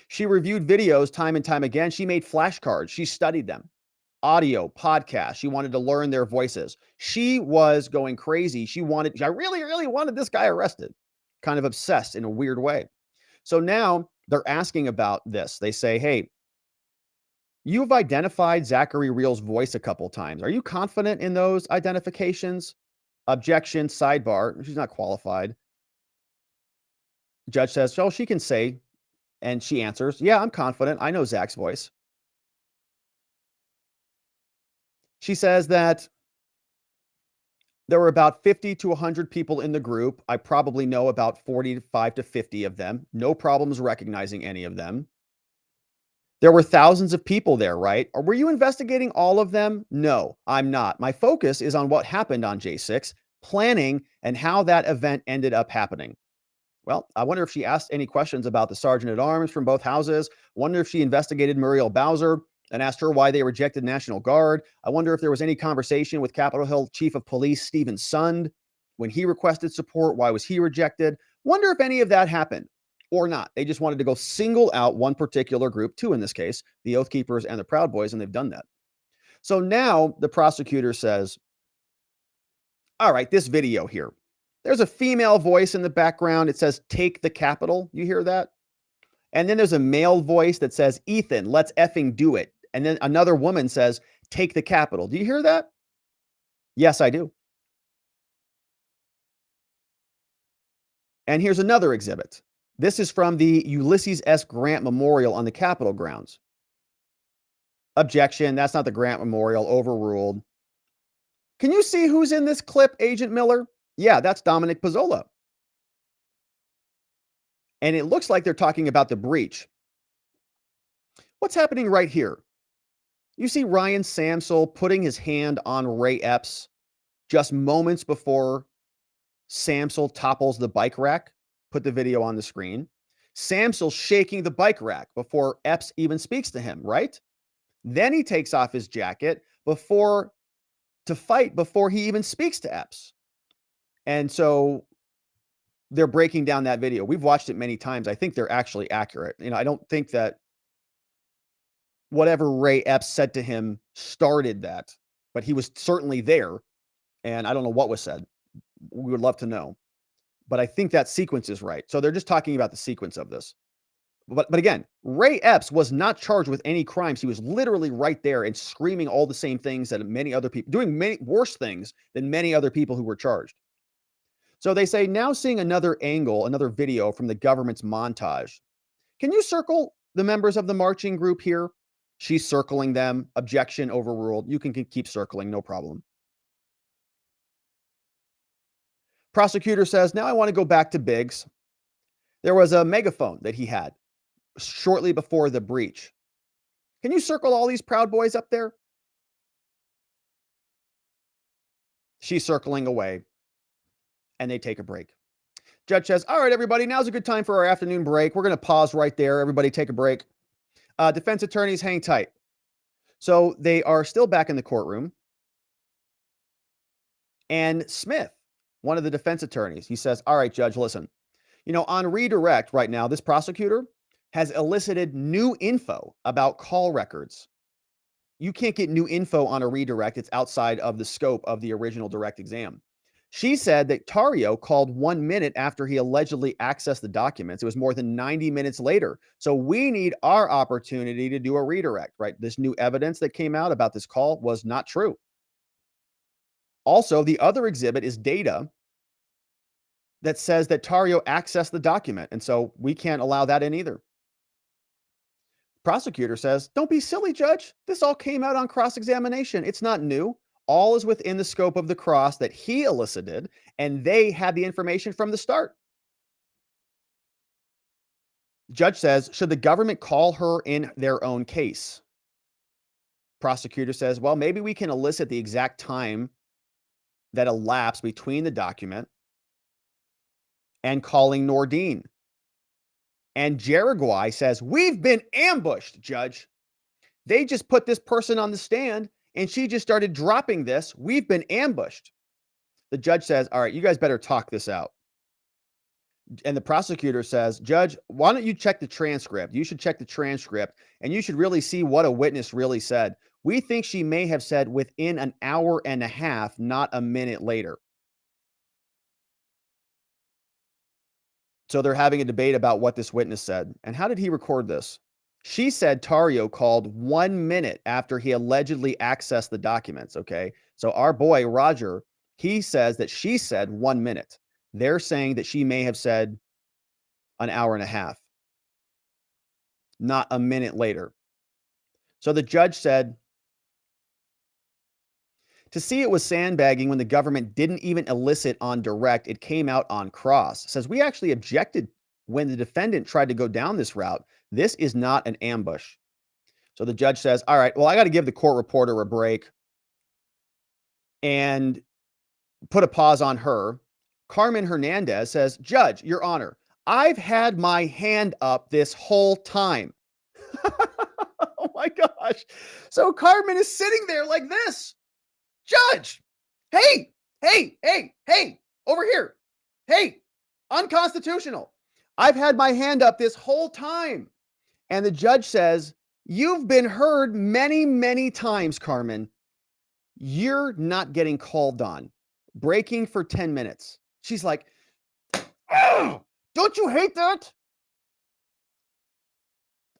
She reviewed videos time and time again. She made flashcards. She studied them. Audio, podcasts. She wanted to learn their voices. She was going crazy. I really, really wanted this guy arrested. Kind of obsessed in a weird way. So now they're asking about this. They say, hey, you've identified Zachary Reel's voice a couple times. Are you confident in those identifications? Objection, sidebar. She's not qualified. Judge says, oh, she can say, and she answers, yeah, I'm confident. I know Zach's voice. She says that there were about 50 to 100 people in the group. I probably know about 45 to 50 of them. No problems recognizing any of them. There were thousands of people there, right? Or were you investigating all of them? No, I'm not. My focus is on what happened on J6, planning, and how that event ended up happening. Well, I wonder if she asked any questions about the sergeant at arms from both houses. Wonder if she investigated Muriel Bowser and asked her why they rejected National Guard. I wonder if there was any conversation with Capitol Hill Chief of Police Stephen Sund when he requested support. Why was he rejected? Wonder if any of that happened or not. They just wanted to go single out one particular group, two in this case, the Oath Keepers and the Proud Boys, and they've done that. So now the prosecutor says, all right, this video here. There's a female voice in the background. It says, take the Capitol. You hear that? And then there's a male voice that says, Ethan, let's effing do it. And then another woman says, take the Capitol. Do you hear that? Yes, I do. And here's another exhibit. This is from the Ulysses S. Grant Memorial on the Capitol grounds. Objection. That's not the Grant Memorial. Overruled. Can you see who's in this clip, Agent Miller? Yeah, that's Dominic Pezzola. And it looks like they're talking about the breach. What's happening right here? You see Ryan Samsel putting his hand on Ray Epps just moments before Samsel topples the bike rack. Put the video on the screen. Samsel shaking the bike rack before Epps even speaks to him, right? Then he takes off his jacket to fight before he even speaks to Epps. And so they're breaking down that video. We've watched it many times. I think they're actually accurate. I don't think that whatever Ray Epps said to him started that, but he was certainly there. And I don't know what was said. We would love to know. But I think that sequence is right. So they're just talking about the sequence of this. But again, Ray Epps was not charged with any crimes. He was literally right there and screaming all the same things that many other people, doing many worse things than many other people who were charged. So they say, now seeing another angle, another video from the government's montage. Can you circle the members of the marching group here? She's circling them. Objection overruled. You can keep circling, no problem. Prosecutor says, now I want to go back to Biggs. There was a megaphone that he had shortly before the breach. Can you circle all these Proud Boys up there? She's circling away, and they take a break. Judge says, all right, everybody, now's a good time for our afternoon break. We're going to pause right there. Everybody take a break. Defense attorneys, hang tight. So they are still back in the courtroom. And Smith, one of the defense attorneys, he says, all right, Judge, listen, on redirect right now, this prosecutor has elicited new info about call records. You can't get new info on a redirect. It's outside of the scope of the original direct exam. She said that Tarrio called 1 minute after he allegedly accessed the documents. It was more than 90 minutes later. So we need our opportunity to do a redirect, right? This new evidence that came out about this call was not true. Also, the other exhibit is data that says that Tarrio accessed the document. And so we can't allow that in either. Prosecutor says, don't be silly, Judge. This all came out on cross-examination. It's not new. All is within the scope of the cross that he elicited, and they had the information from the start. Judge says, should the government call her in their own case? Prosecutor says, well, maybe we can elicit the exact time that elapsed between the document and calling Nordine. And Jaraguay says, we've been ambushed, Judge. They just put this person on the stand and she just started dropping this. We've been ambushed. The judge says, all right, you guys better talk this out. And the prosecutor says, Judge, why don't you check the transcript? You should check the transcript and you should really see what a witness really said. We think she may have said within an hour and a half, not a minute later. So they're having a debate about what this witness said. And how did he record this? She said Tarrio called 1 minute after he allegedly accessed the documents, okay? So our boy, Roger, he says that she said 1 minute. They're saying that she may have said an hour and a half, not a minute later. So the judge said, to see it was sandbagging when the government didn't even elicit on direct, it came out on cross. Says we actually objected when the defendant tried to go down this route. This is not an ambush. So the judge says, all right, well, I got to give the court reporter a break and put a pause on her. Carmen Hernandez says, Judge, Your Honor, I've had my hand up this whole time. Oh my gosh. So Carmen is sitting there like this. Judge, hey, hey, over here. Hey, unconstitutional. I've had my hand up this whole time. And the judge says, you've been heard many, many times, Carmen. You're not getting called on. Breaking for 10 minutes. She's like, oh, don't you hate that?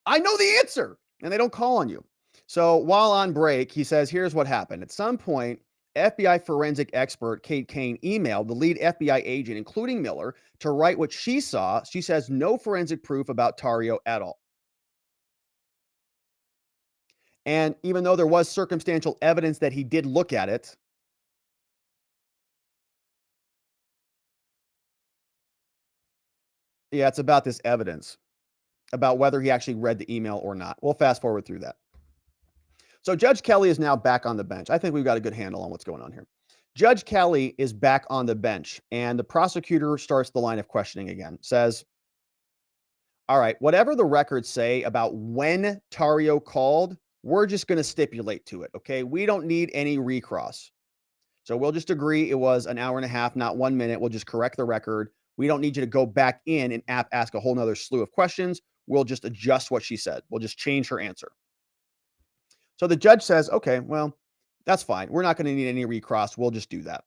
I know the answer. And they don't call on you. So while on break, he says, here's what happened. At some point, FBI forensic expert Kate Kane emailed the lead FBI agent, including Miller, to write what she saw. She says no forensic proof about Tarrio at all. And even though there was circumstantial evidence that he did look at it, yeah, it's about this evidence, about whether he actually read the email or not. We'll fast forward through that. So Judge Kelly is now back on the bench. I think we've got a good handle on what's going on here. Judge Kelly is back on the bench, and the prosecutor starts the line of questioning again. Says, all right, whatever the records say about when Tarrio called, we're just going to stipulate to it, okay? We don't need any recross. So we'll just agree it was an hour and a half, not 1 minute. We'll just correct the record. We don't need you to go back in and ask a whole nother slew of questions. We'll just adjust what she said. We'll just change her answer. So the judge says, okay, well, that's fine. We're not going to need any recross. We'll just do that.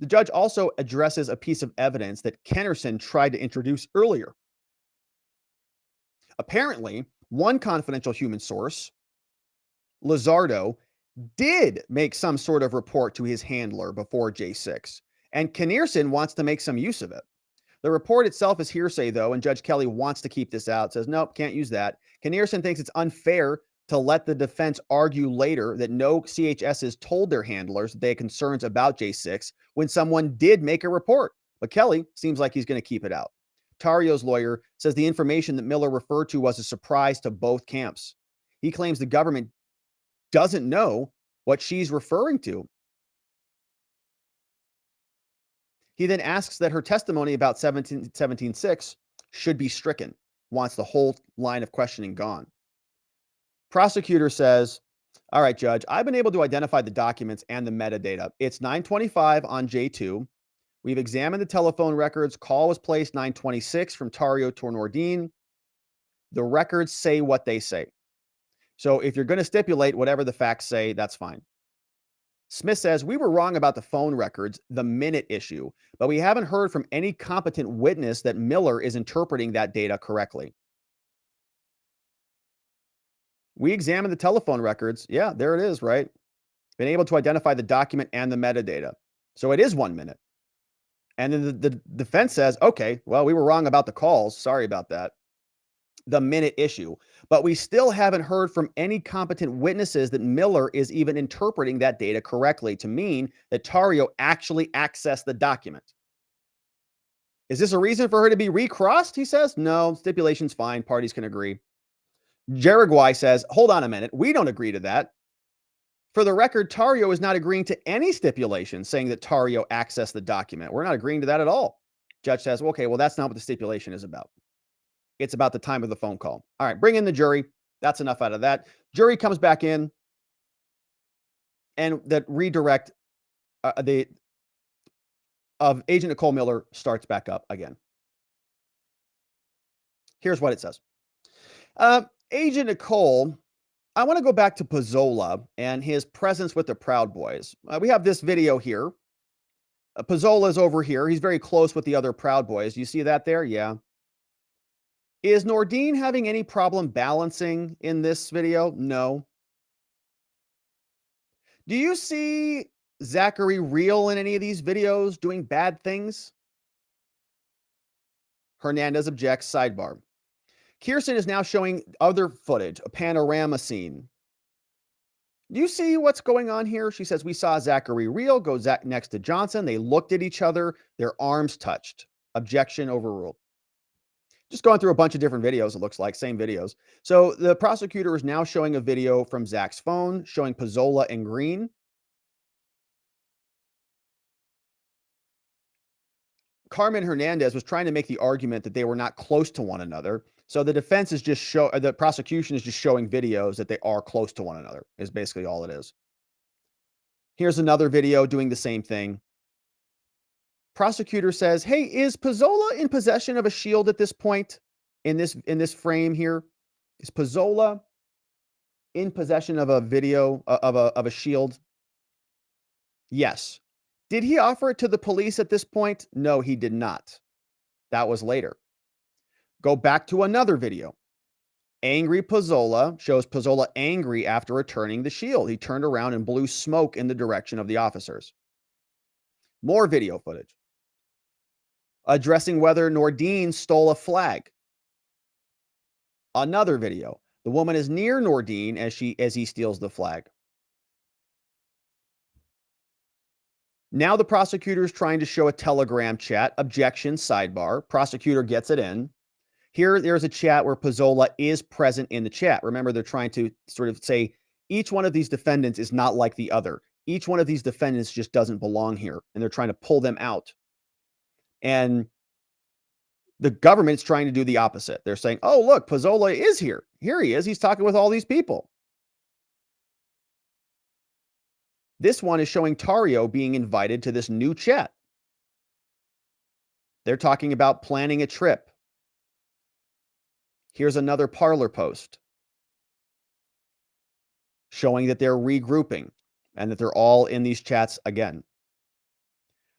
The judge also addresses a piece of evidence that Kennerson tried to introduce earlier. Apparently, one confidential human source, Lizardo, did make some sort of report to his handler before J6, and Kennerson wants to make some use of it. The report itself is hearsay, though, and Judge Kelly wants to keep this out, says, nope, can't use that. Kennerson thinks it's unfair to let the defense argue later that no CHSs told their handlers that they had concerns about J6 when someone did make a report. But Kelly seems like he's going to keep it out. Tarrio's lawyer says the information that Miller referred to was a surprise to both camps. He claims the government doesn't know what she's referring to. He then asks that her testimony about 17.6 should be stricken, wants the whole line of questioning gone. Prosecutor says, all right, Judge, I've been able to identify the documents and the metadata. It's 9:25 on J2. We've examined the telephone records. Call was placed 9:26 from Tarrio to Nordine. The records say what they say. So if you're going to stipulate whatever the facts say, that's fine. Smith says, we were wrong about the phone records, the minute issue, but we haven't heard from any competent witness that Miller is interpreting that data correctly. We examined the telephone records. Yeah, there it is, right? Been able to identify the document and the metadata. So it is 1 minute. And then the defense says, okay, well, we were wrong about the calls. Sorry about that. The minute issue. But we still haven't heard from any competent witnesses that Miller is even interpreting that data correctly to mean that Tarrio actually accessed the document. Is this a reason for her to be recrossed? He says, no, stipulation's fine. Parties can agree. Jaraguay says, hold on a minute. We don't agree to that. For the record, Tarrio is not agreeing to any stipulation saying that Tarrio accessed the document. We're not agreeing to that at all. Judge says, okay, well, that's not what the stipulation is about. It's about the time of the phone call. All right, bring in the jury. That's enough out of that. Jury comes back in, and that redirect of Agent Nicole Miller starts back up again. Here's what it says. Agent Nicole, I want to go back to Pezzola and his presence with the Proud Boys. We have this video here. Pezzola's over here. He's very close with the other Proud Boys. You see that there? Yeah. Is Nordine having any problem balancing in this video? No. Do you see Zachary Real in any of these videos doing bad things? Hernandez objects, sidebar. Kirsten is now showing other footage, a panorama scene. Do you see what's going on here? She says, we saw Zachary Real go next to Johnson. They looked at each other. Their arms touched. Objection overruled. Just going through a bunch of different videos, it looks like, same videos. So the prosecutor is now showing a video from Zach's phone, showing Pezzola and Green. Carmen Hernandez was trying to make the argument that they were not close to one another. So the defense is just the prosecution is just showing videos that they are close to one another, is basically all it is. Here's another video doing the same thing. Prosecutor says, "Hey, is Pezzola in possession of a shield at this point in this frame here? Is Pezzola in possession of a video of a shield?" Yes. Did he offer it to the police at this point? No, he did not. That was later. Go back to another video. Angry Pezzola shows Pezzola angry after returning the shield. He turned around and blew smoke in the direction of the officers. More video footage. Addressing whether Nordine stole a flag. Another video. The woman is near Nordine as he steals the flag. Now the prosecutor is trying to show a Telegram chat. Objection, sidebar. Prosecutor gets it in. Here, there's a chat where Pezzola is present in the chat. Remember, they're trying to sort of say each one of these defendants is not like the other. Each one of these defendants just doesn't belong here, and they're trying to pull them out. And the government's trying to do the opposite. They're saying, oh, look, Pezzola is here. Here he is. He's talking with all these people. This one is showing Tario being invited to this new chat. They're talking about planning a trip. Here's another Parlor post showing that they're regrouping and that they're all in these chats again.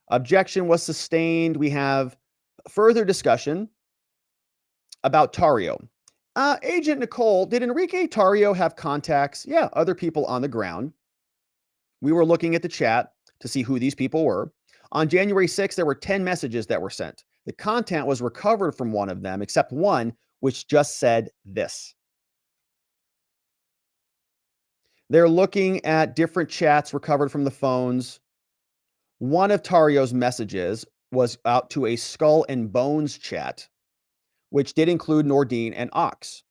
Objection was sustained. We have further discussion about Tario. Agent Nicole, did Enrique Tario have contacts? Yeah, other people on the ground. We were looking at the chat to see who these people were. On January 6th, there were 10 messages that were sent. The content was recovered from one of them, except one which just said this. They're looking at different chats recovered from the phones. One of Tario's messages was out to a Skull and Bones chat, which did include Nordine and Ox.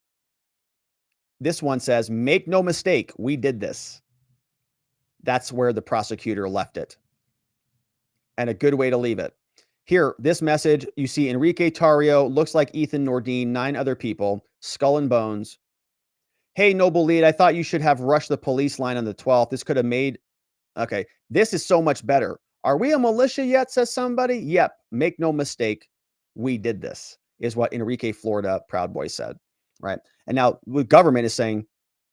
This one says, "Make no mistake, we did this." That's where the prosecutor left it. And a good way to leave it. Here, this message, you see Enrique Tario, looks like Ethan Nordine, 9 other people, Skull and Bones. "Hey, Noble Lead, I thought you should have rushed the police line on the 12th. This could have made..." Okay, this is so much better. "Are we a militia yet?" says somebody. "Yep, make no mistake, we did this," is what Enrique Florida Proud Boy said, right? And now the government is saying,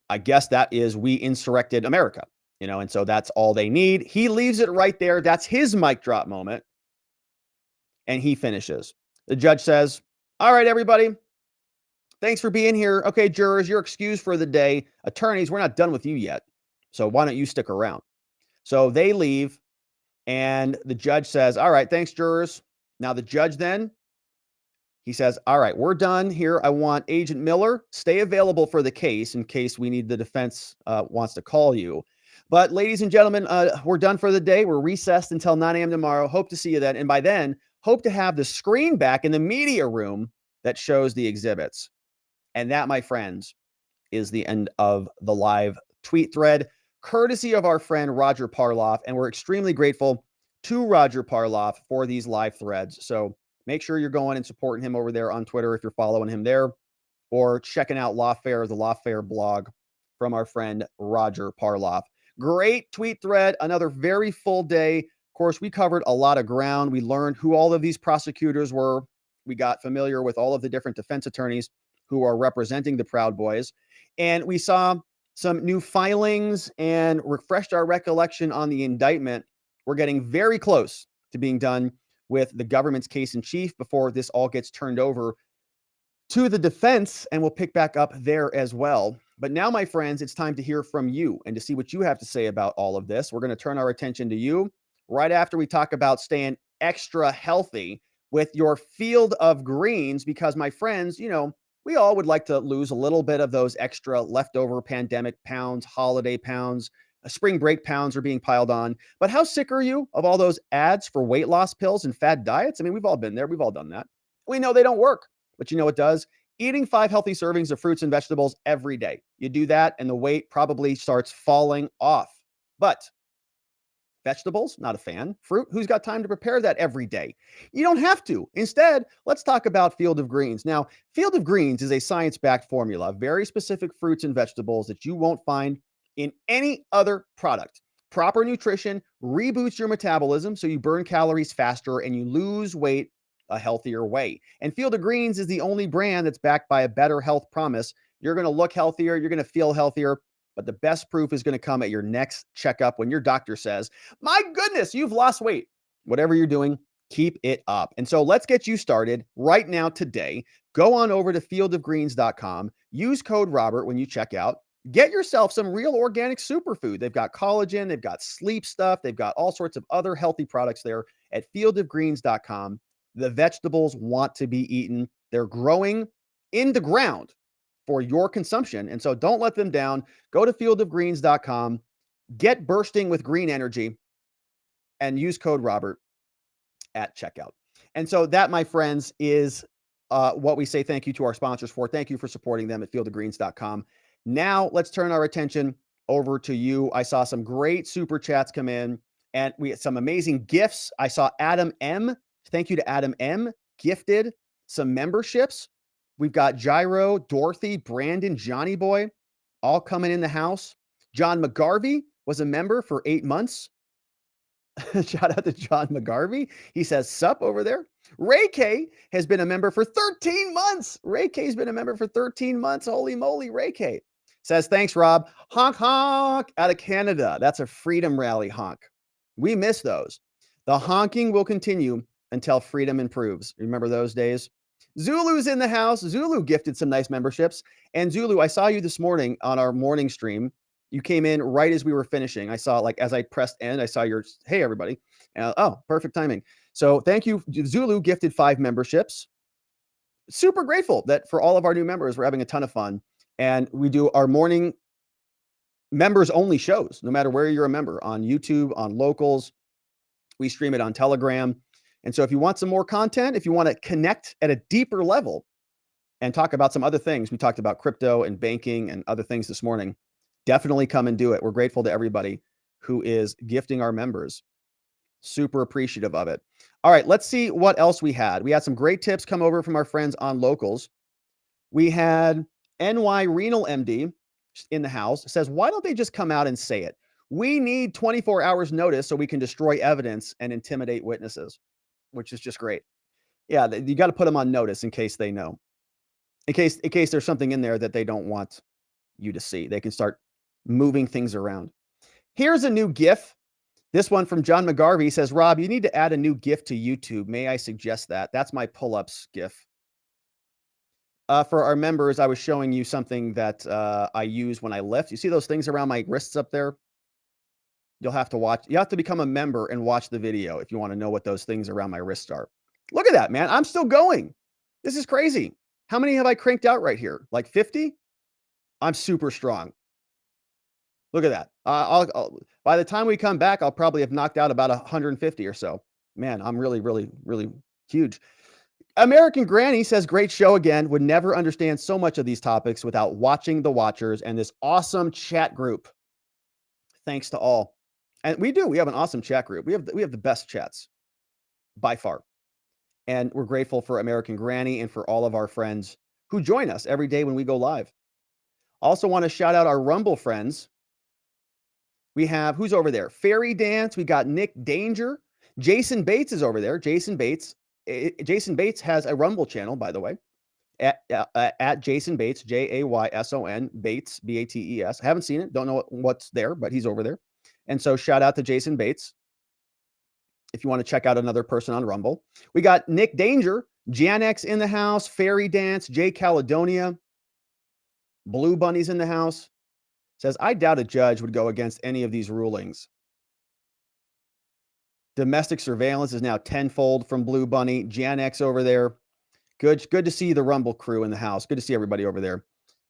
I guess that is, we insurrected America, and so that's all they need. He leaves it right there. That's his mic drop moment. And he finishes. The judge says, "All right, everybody. Thanks for being here. Okay, jurors, you're excused for the day. Attorneys, we're not done with you yet. So why don't you stick around?" So they leave, and the judge says, "All right, thanks, jurors." Now the judge then, he says, "All right, we're done here. I want Agent Miller, stay available for the case in case we need the defense wants to call you. But ladies and gentlemen, we're done for the day. We're recessed until 9 a.m. tomorrow. Hope to see you then. And by then, hope to have the screen back in the media room that shows the exhibits." And that, my friends, is the end of the live tweet thread, courtesy of our friend Roger Parloff. And we're extremely grateful to Roger Parloff for these live threads. So make sure you're going and supporting him over there on Twitter if you're following him there, or checking out LawFare, the LawFare blog from our friend Roger Parloff. Great tweet thread, another very full day. Of course, we covered a lot of ground. We learned who all of these prosecutors were. We got familiar with all of the different defense attorneys who are representing the Proud Boys. And we saw some new filings and refreshed our recollection on the indictment. We're getting very close to being done with the government's case in chief before this all gets turned over to the defense, and we'll pick back up there as well. But now, my friends, it's time to hear from you and to see what you have to say about all of this. We're going to turn our attention to you right after we talk about staying extra healthy with your field of greens, because, my friends, we all would like to lose a little bit of those extra leftover pandemic pounds, holiday pounds, spring break pounds are being piled on. But how sick are you of all those ads for weight loss pills and fad diets? I mean, we've all been there. We've all done that. We know they don't work, but you know what does? Eating 5 healthy servings of fruits and vegetables every day. You do that and the weight probably starts falling off. But Vegetables, not a fan. Fruit, who's got time to prepare that every day? You don't have to. Instead, let's talk about Field of Greens. Now, Field of Greens is a science-backed formula, very specific fruits and vegetables that you won't find in any other product. Proper nutrition reboots your metabolism so you burn calories faster and you lose weight a healthier way. And Field of Greens is the only brand that's backed by a better health promise. You're going to look healthier, you're going to feel healthier, but the best proof is going to come at your next checkup when your doctor says, "My goodness, you've lost weight." Whatever you're doing, keep it up. And so let's get you started right now today. Go on over to fieldofgreens.com. Use code Robert when you check out. Get yourself some real organic superfood. They've got collagen, they've got sleep stuff, they've got all sorts of other healthy products there at fieldofgreens.com. The vegetables want to be eaten. They're growing in the ground for your consumption. And so don't let them down. Go to fieldofgreens.com, get bursting with green energy, and use code Robert at checkout. And so that, my friends, is what we say thank you to our sponsors for. Thank you for supporting them at fieldofgreens.com. Now let's turn our attention over to you. I saw some great super chats come in, and we had some amazing gifts. I saw Adam M. Thank you to Adam M. Gifted some memberships. We've got Gyro, Dorothy, Brandon, Johnny Boy, all coming in the house. John McGarvey was a member for 8 months. Shout out to John McGarvey. He says, "Sup over there." Ray K has been a member for 13 months. Ray K's been a member for 13 months. Holy moly, Ray K. Says, "Thanks, Rob." Honk, honk out of Canada. That's a freedom rally honk. We miss those. The honking will continue until freedom improves. Remember those days? Zulu's in the house. Zulu gifted some nice memberships. And Zulu, I saw you this morning on our morning stream. You came in right as we were finishing. I saw, like, as I pressed end, I saw your, "Hey, everybody." Oh, perfect timing. So thank you. Zulu gifted 5 memberships. Super grateful that for all of our new members, we're having a ton of fun. And we do our morning members only shows, no matter where you're a member, on YouTube, on Locals. We stream it on Telegram. And so if you want some more content, if you want to connect at a deeper level and talk about some other things, we talked about crypto and banking and other things this morning, definitely come and do it. We're grateful to everybody who is gifting our members. Super appreciative of it. All right, let's see what else we had. We had some great tips come over from our friends on Locals. We had NY Renal MD in the house. Says, "Why don't they just come out and say it? We need 24 hours notice so we can destroy evidence and intimidate witnesses," which is just great. Yeah, you got to put them on notice in case they know. In case there's something in there that they don't want you to see. They can start moving things around. Here's a new GIF. This one from John McGarvey says, "Rob, you need to add a new GIF to YouTube. May I suggest that?" That's my pull-ups GIF. For our members, I was showing you something that I use when I lift. You see those things around my wrists up there? You'll have to watch. You have to become a member and watch the video if you want to know what those things around my wrists are. Look at that, man. I'm still going. This is crazy. How many have I cranked out right here? Like 50? I'm super strong. Look at that. By the time we come back, I'll probably have knocked out about 150 or so. Man, I'm really, really, really huge. American Granny says, "Great show again. Would never understand so much of these topics without watching the watchers and this awesome chat group. Thanks to all." And we do. We have an awesome chat group. We have the best chats by far. And we're grateful for American Granny and for all of our friends who join us every day when we go live. Also want to shout out our Rumble friends. We have, who's over there? Fairy Dance. We got Nick Danger. Jason Bates is over there. Jason Bates. Jason Bates has a Rumble channel, by the way, at Jason Bates, Jayson Bates, Bates. I haven't seen it. Don't know what's there, but he's over there. And so shout out to Jason Bates if you want to check out another person on Rumble. We got Nick Danger, Jan X in the house, Fairy Dance, Jay Caledonia, Blue Bunny's in the house. Says, "I doubt a judge would go against any of these rulings." Domestic surveillance is now tenfold from Blue Bunny. Jan X over there. Good to see the Rumble crew in the house. Good to see everybody over there.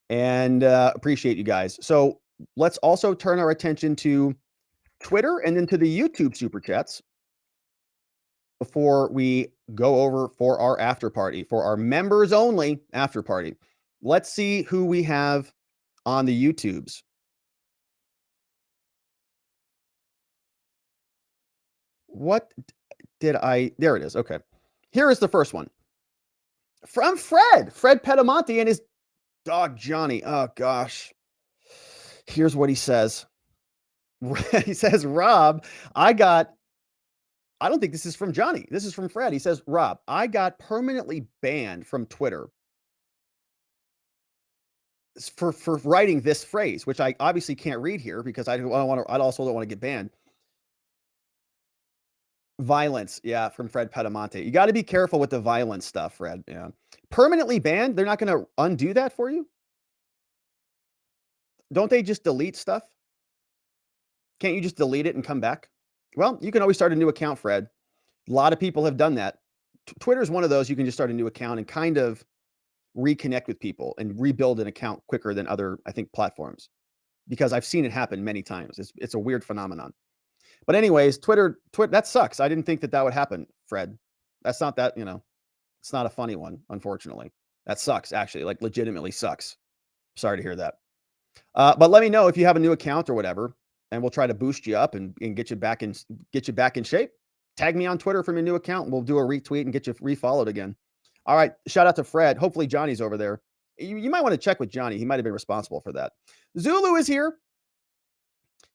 And appreciate you guys. So let's also turn our attention to Twitter and then to the YouTube super chats before we go over for our after party, for our members only after party. Let's see who we have on the YouTubes. What did I? There it is. Okay. Here is the first one from Fred Pedamonte and his dog Johnny. Oh gosh. Here's what he says. He says, Rob, I don't think this is from Johnny. This is from Fred. He says, Rob, I got permanently banned from Twitter for writing this phrase, which I obviously can't read here because I also don't want to get banned. Violence. Yeah, from Fred Pedamonte. You got to be careful with the violence stuff, Fred. Yeah. Permanently banned? They're not going to undo that for you? Don't they just delete stuff? Can't you just delete it and come back? Well, you can always start a new account, Fred. A lot of people have done that. Twitter is one of those you can just start a new account and kind of reconnect with people and rebuild an account quicker than other, I think, platforms, because I've seen it happen many times. It's a weird phenomenon. But anyways, Twitter, that sucks. I didn't think that would happen, Fred. That's not that, it's not a funny one, unfortunately. That sucks, actually, like legitimately sucks. Sorry to hear that. But let me know if you have a new account or whatever, and we'll try to boost you up and get you back in shape. Tag me on Twitter from your new account, and we'll do a retweet and get you refollowed again. All right, shout out to Fred. Hopefully Johnny's over there. You might want to check with Johnny. He might have been responsible for that. Zulu is here.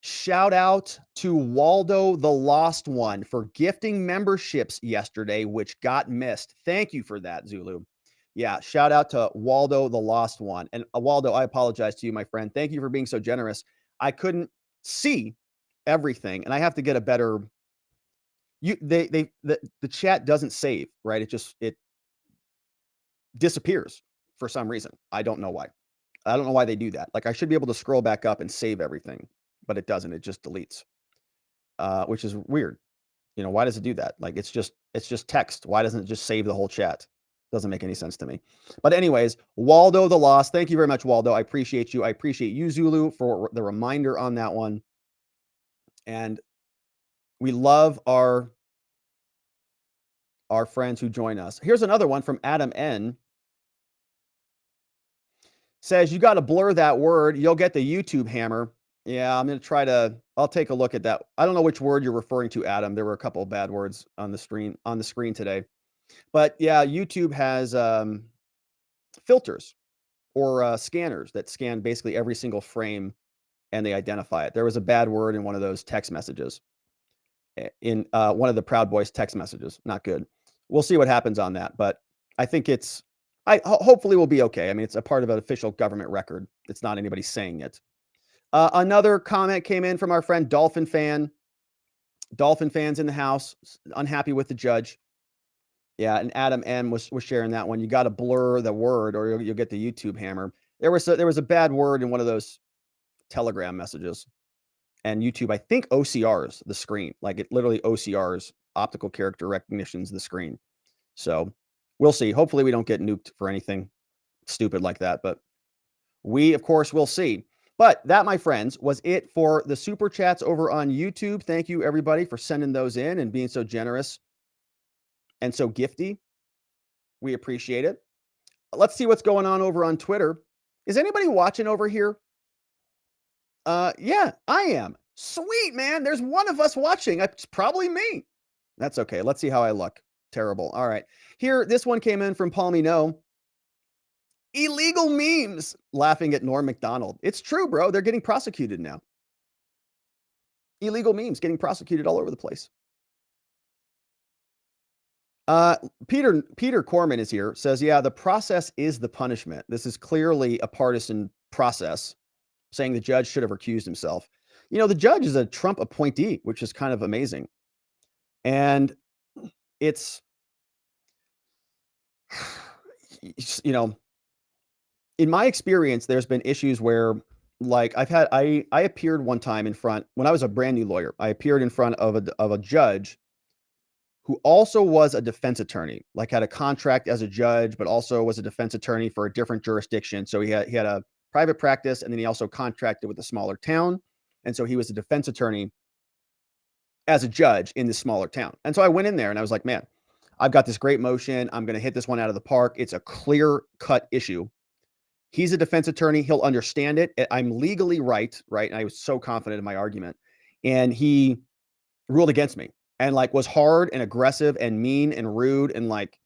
Shout out to Waldo the Lost One for gifting memberships yesterday, which got missed. Thank you for that, Zulu. Yeah, shout out to Waldo the Lost One. And Waldo, I apologize to you, my friend. Thank you for being so generous. I couldn't see everything, and I have to get a better. The chat doesn't save, right? It disappears for some reason. I don't know why. I don't know why they do that. Like, I should be able to scroll back up and save everything, but it doesn't. It just deletes, which is weird. Why does it do that? Like, it's just text. Why doesn't it just save the whole chat? Doesn't make any sense to me. But anyways, Waldo the Lost. Thank you very much, Waldo. I appreciate you. I appreciate you, Zulu, for the reminder on that one. And we love our friends who join us. Here's another one from Adam N. Says, you got to blur that word. You'll get the YouTube hammer. Yeah, I'm going to I'll take a look at that. I don't know which word you're referring to, Adam. There were a couple of bad words on the screen today. But yeah, YouTube has filters or scanners that scan basically every single frame and they identify it. There was a bad word in one of those text messages, in one of the Proud Boys text messages. Not good. We'll see what happens on that. But I think hopefully we'll be okay. I mean, it's a part of an official government record. It's not anybody saying it. Another comment came in from our friend Dolphin Fan. Dolphin Fan's in the house, unhappy with the judge. Yeah, and Adam M was sharing that one. You got to blur the word or you'll get the YouTube hammer. There was a bad word in one of those Telegram messages. And YouTube, I think, OCRs the screen. Like, it literally OCRs, optical character recognitions the screen. So we'll see. Hopefully we don't get nuked for anything stupid like that. But we, of course, will see. But that, my friends, was it for the super chats over on YouTube. Thank you, everybody, for sending those in and being so generous and so gifty. We appreciate it. Let's see what's going on over on Twitter. Is anybody watching over here? Yeah, I am. Sweet, man. There's one of us watching. It's probably me. That's okay. Let's see how I look. Terrible. All right. Here, this one came in from Paul Mino. Illegal memes. Laughing at Norm MacDonald. It's true, bro. They're getting prosecuted now. Illegal memes getting prosecuted all over the place. Peter Corman is here. Says, yeah, the process is the punishment. This is clearly a partisan process, saying the judge should have recused himself. The judge is a Trump appointee, which is kind of amazing. And it's, in my experience, there's been issues where, like, I appeared one time in front, when I was a brand new lawyer, I appeared in front of a judge who also was a defense attorney, like had a contract as a judge, but also was a defense attorney for a different jurisdiction. So he had a private practice, and then he also contracted with a smaller town. And so he was a defense attorney as a judge in this smaller town. And so I went in there and I was like, man, I've got this great motion. I'm going to hit this one out of the park. It's a clear-cut issue. He's a defense attorney. He'll understand it. I'm legally right? And I was so confident in my argument. And he ruled against me. and like was hard and aggressive and mean and rude and like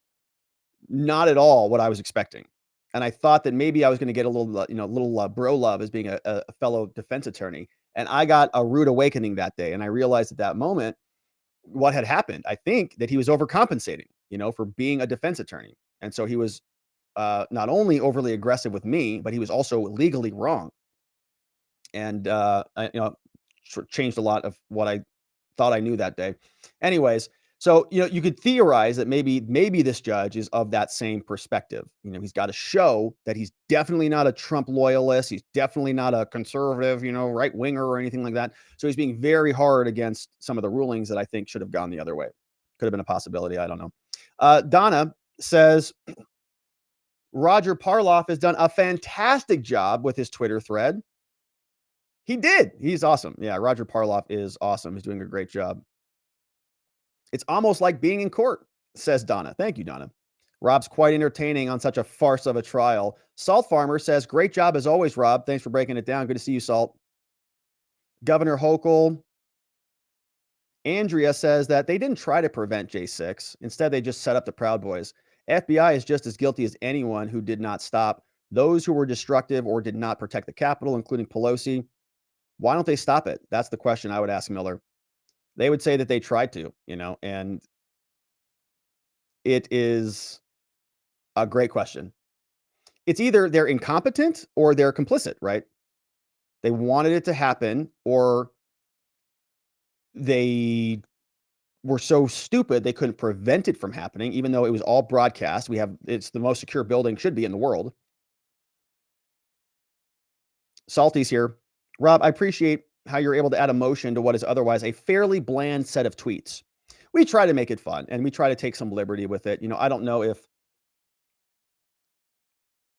not at all what I was expecting. And I thought that maybe I was going to get a little, bro love as being a fellow defense attorney. And I got a rude awakening that day. And I realized at that moment what had happened. I think that he was overcompensating, for being a defense attorney. And so he was not only overly aggressive with me, but he was also legally wrong. And, sort of changed a lot of what I thought I knew that day. Anyways, so, you could theorize that maybe this judge is of that same perspective. He's got to show that he's definitely not a Trump loyalist. He's definitely not a conservative, right winger or anything like that. So he's being very hard against some of the rulings that I think should have gone the other way. Could have been a possibility. I don't know. Donna says Roger Parloff has done a fantastic job with his Twitter thread. He did. He's awesome. Yeah, Roger Parloff is awesome. He's doing a great job. It's almost like being in court, says Donna. Thank you, Donna. Rob's quite entertaining on such a farce of a trial. Salt Farmer says, great job as always, Rob. Thanks for breaking it down. Good to see you, Salt. Governor Hochul. Andrea says that they didn't try to prevent J6. Instead, they just set up the Proud Boys. FBI is just as guilty as anyone who did not stop those who were destructive or did not protect the Capitol, including Pelosi. Why don't they stop it? That's the question I would ask Miller. They would say that they tried to, and it is a great question. It's either they're incompetent or they're complicit, right? They wanted it to happen, or they were so stupid they couldn't prevent it from happening, even though it was all broadcast. It's the most secure building, should be in the world. Salty's here. Rob, I appreciate how you're able to add emotion to what is otherwise a fairly bland set of tweets. We try to make it fun and we try to take some liberty with it. I don't know if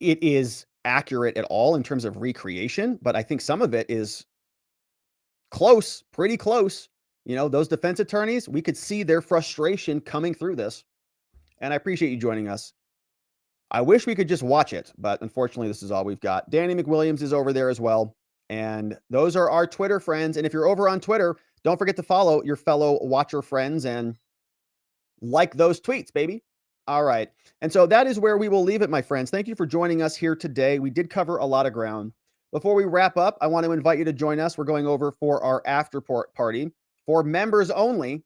it is accurate at all in terms of recreation, but I think some of it is close, pretty close. Those defense attorneys, we could see their frustration coming through this. And I appreciate you joining us. I wish we could just watch it, but unfortunately, this is all we've got. Danny McWilliams is over there as well. And those are our Twitter friends. And if you're over on Twitter, don't forget to follow your fellow watcher friends and like those tweets, baby. All right. And so that is where we will leave it, my friends. Thank you for joining us here today. We did cover a lot of ground. Before we wrap up, I want to invite you to join us. We're going over for our after party for members only.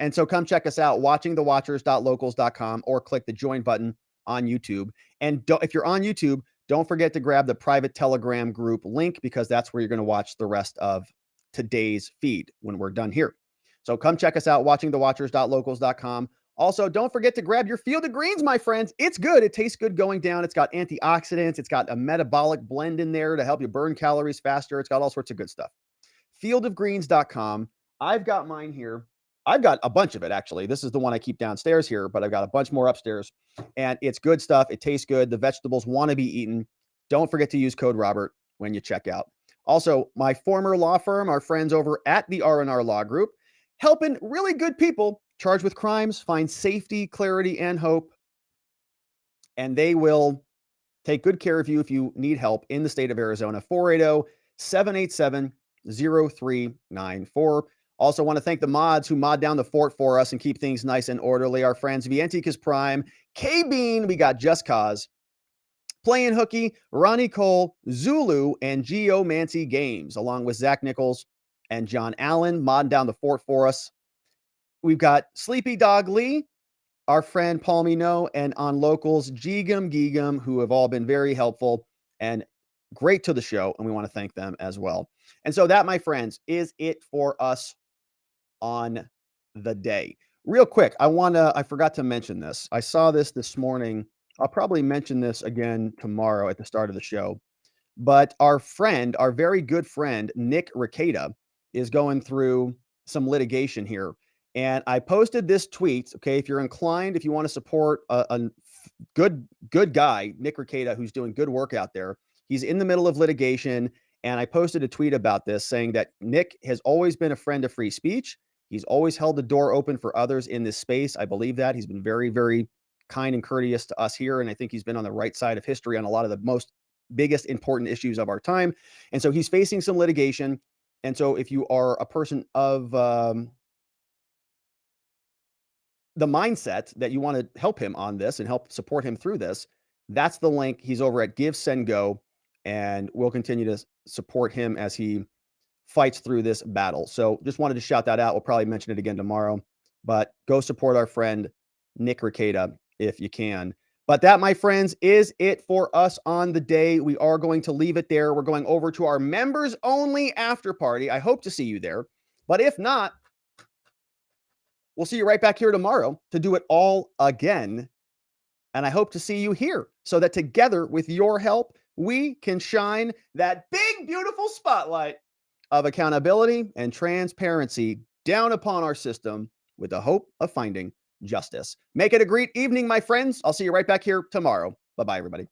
And so come check us out, watchingthewatchers.locals.com, or click the join button on YouTube. And if you're on YouTube, don't forget to grab the private Telegram group link, because that's where you're going to watch the rest of today's feed when we're done here. So come check us out, watchingthewatchers.locals.com. Also, don't forget to grab your Field of Greens, my friends. It's good. It tastes good going down. It's got antioxidants. It's got a metabolic blend in there to help you burn calories faster. It's got all sorts of good stuff. Fieldofgreens.com. I've got mine here. I've got a bunch of it, actually. This is the one I keep downstairs here, but I've got a bunch more upstairs. And it's good stuff. It tastes good. The vegetables want to be eaten. Don't forget to use code Robert when you check out. Also, my former law firm, our friends over at the R&R Law Group, helping really good people charged with crimes find safety, clarity, and hope. And they will take good care of you if you need help in the state of Arizona. 480-787-0394. Also want to thank the mods who mod down the fort for us and keep things nice and orderly. Our friends Vienticus Prime, K-Bean, we got Just Cause, Playing Hooky, Ronnie Cole, Zulu, and Geomancy Games, along with Zach Nichols and John Allen modding down the fort for us. We've got Sleepy Dog Lee, our friend Paul Mino, and on locals, Geegum, who have all been very helpful and great to the show, and we want to thank them as well. And so that, my friends, is it for us on the day. Real quick, I forgot to mention this. I saw this morning. I'll probably mention this again tomorrow at the start of the show. But our very good friend, Nick Rekieta, is going through some litigation here. And I posted this tweet. Okay, if you're inclined, if you want to support a good guy, Nick Rekieta, who's doing good work out there, he's in the middle of litigation. And I posted a tweet about this saying that Nick has always been a friend of free speech. He's always held the door open for others in this space. I believe that. He's been very, very kind and courteous to us here. And I think he's been on the right side of history on a lot of the biggest important issues of our time. And so he's facing some litigation. And so if you are a person of the mindset that you want to help him on this and help support him through this, that's the link. He's over at Give, Send, Go, and we'll continue to support him as he fights through this battle. So just wanted to shout that out. We'll probably mention it again tomorrow, but go support our friend Nick Ricada if you can. But that, my friends, is it for us on the day. We are going to leave it there. We're going over to our members only after party. I hope to see you there. But if not, we'll see you right back here tomorrow to do it all again. And I hope to see you here so that together with your help, we can shine that big, beautiful spotlight of accountability and transparency down upon our system with the hope of finding justice. Make it a great evening, my friends. I'll see you right back here tomorrow. Bye-bye, everybody.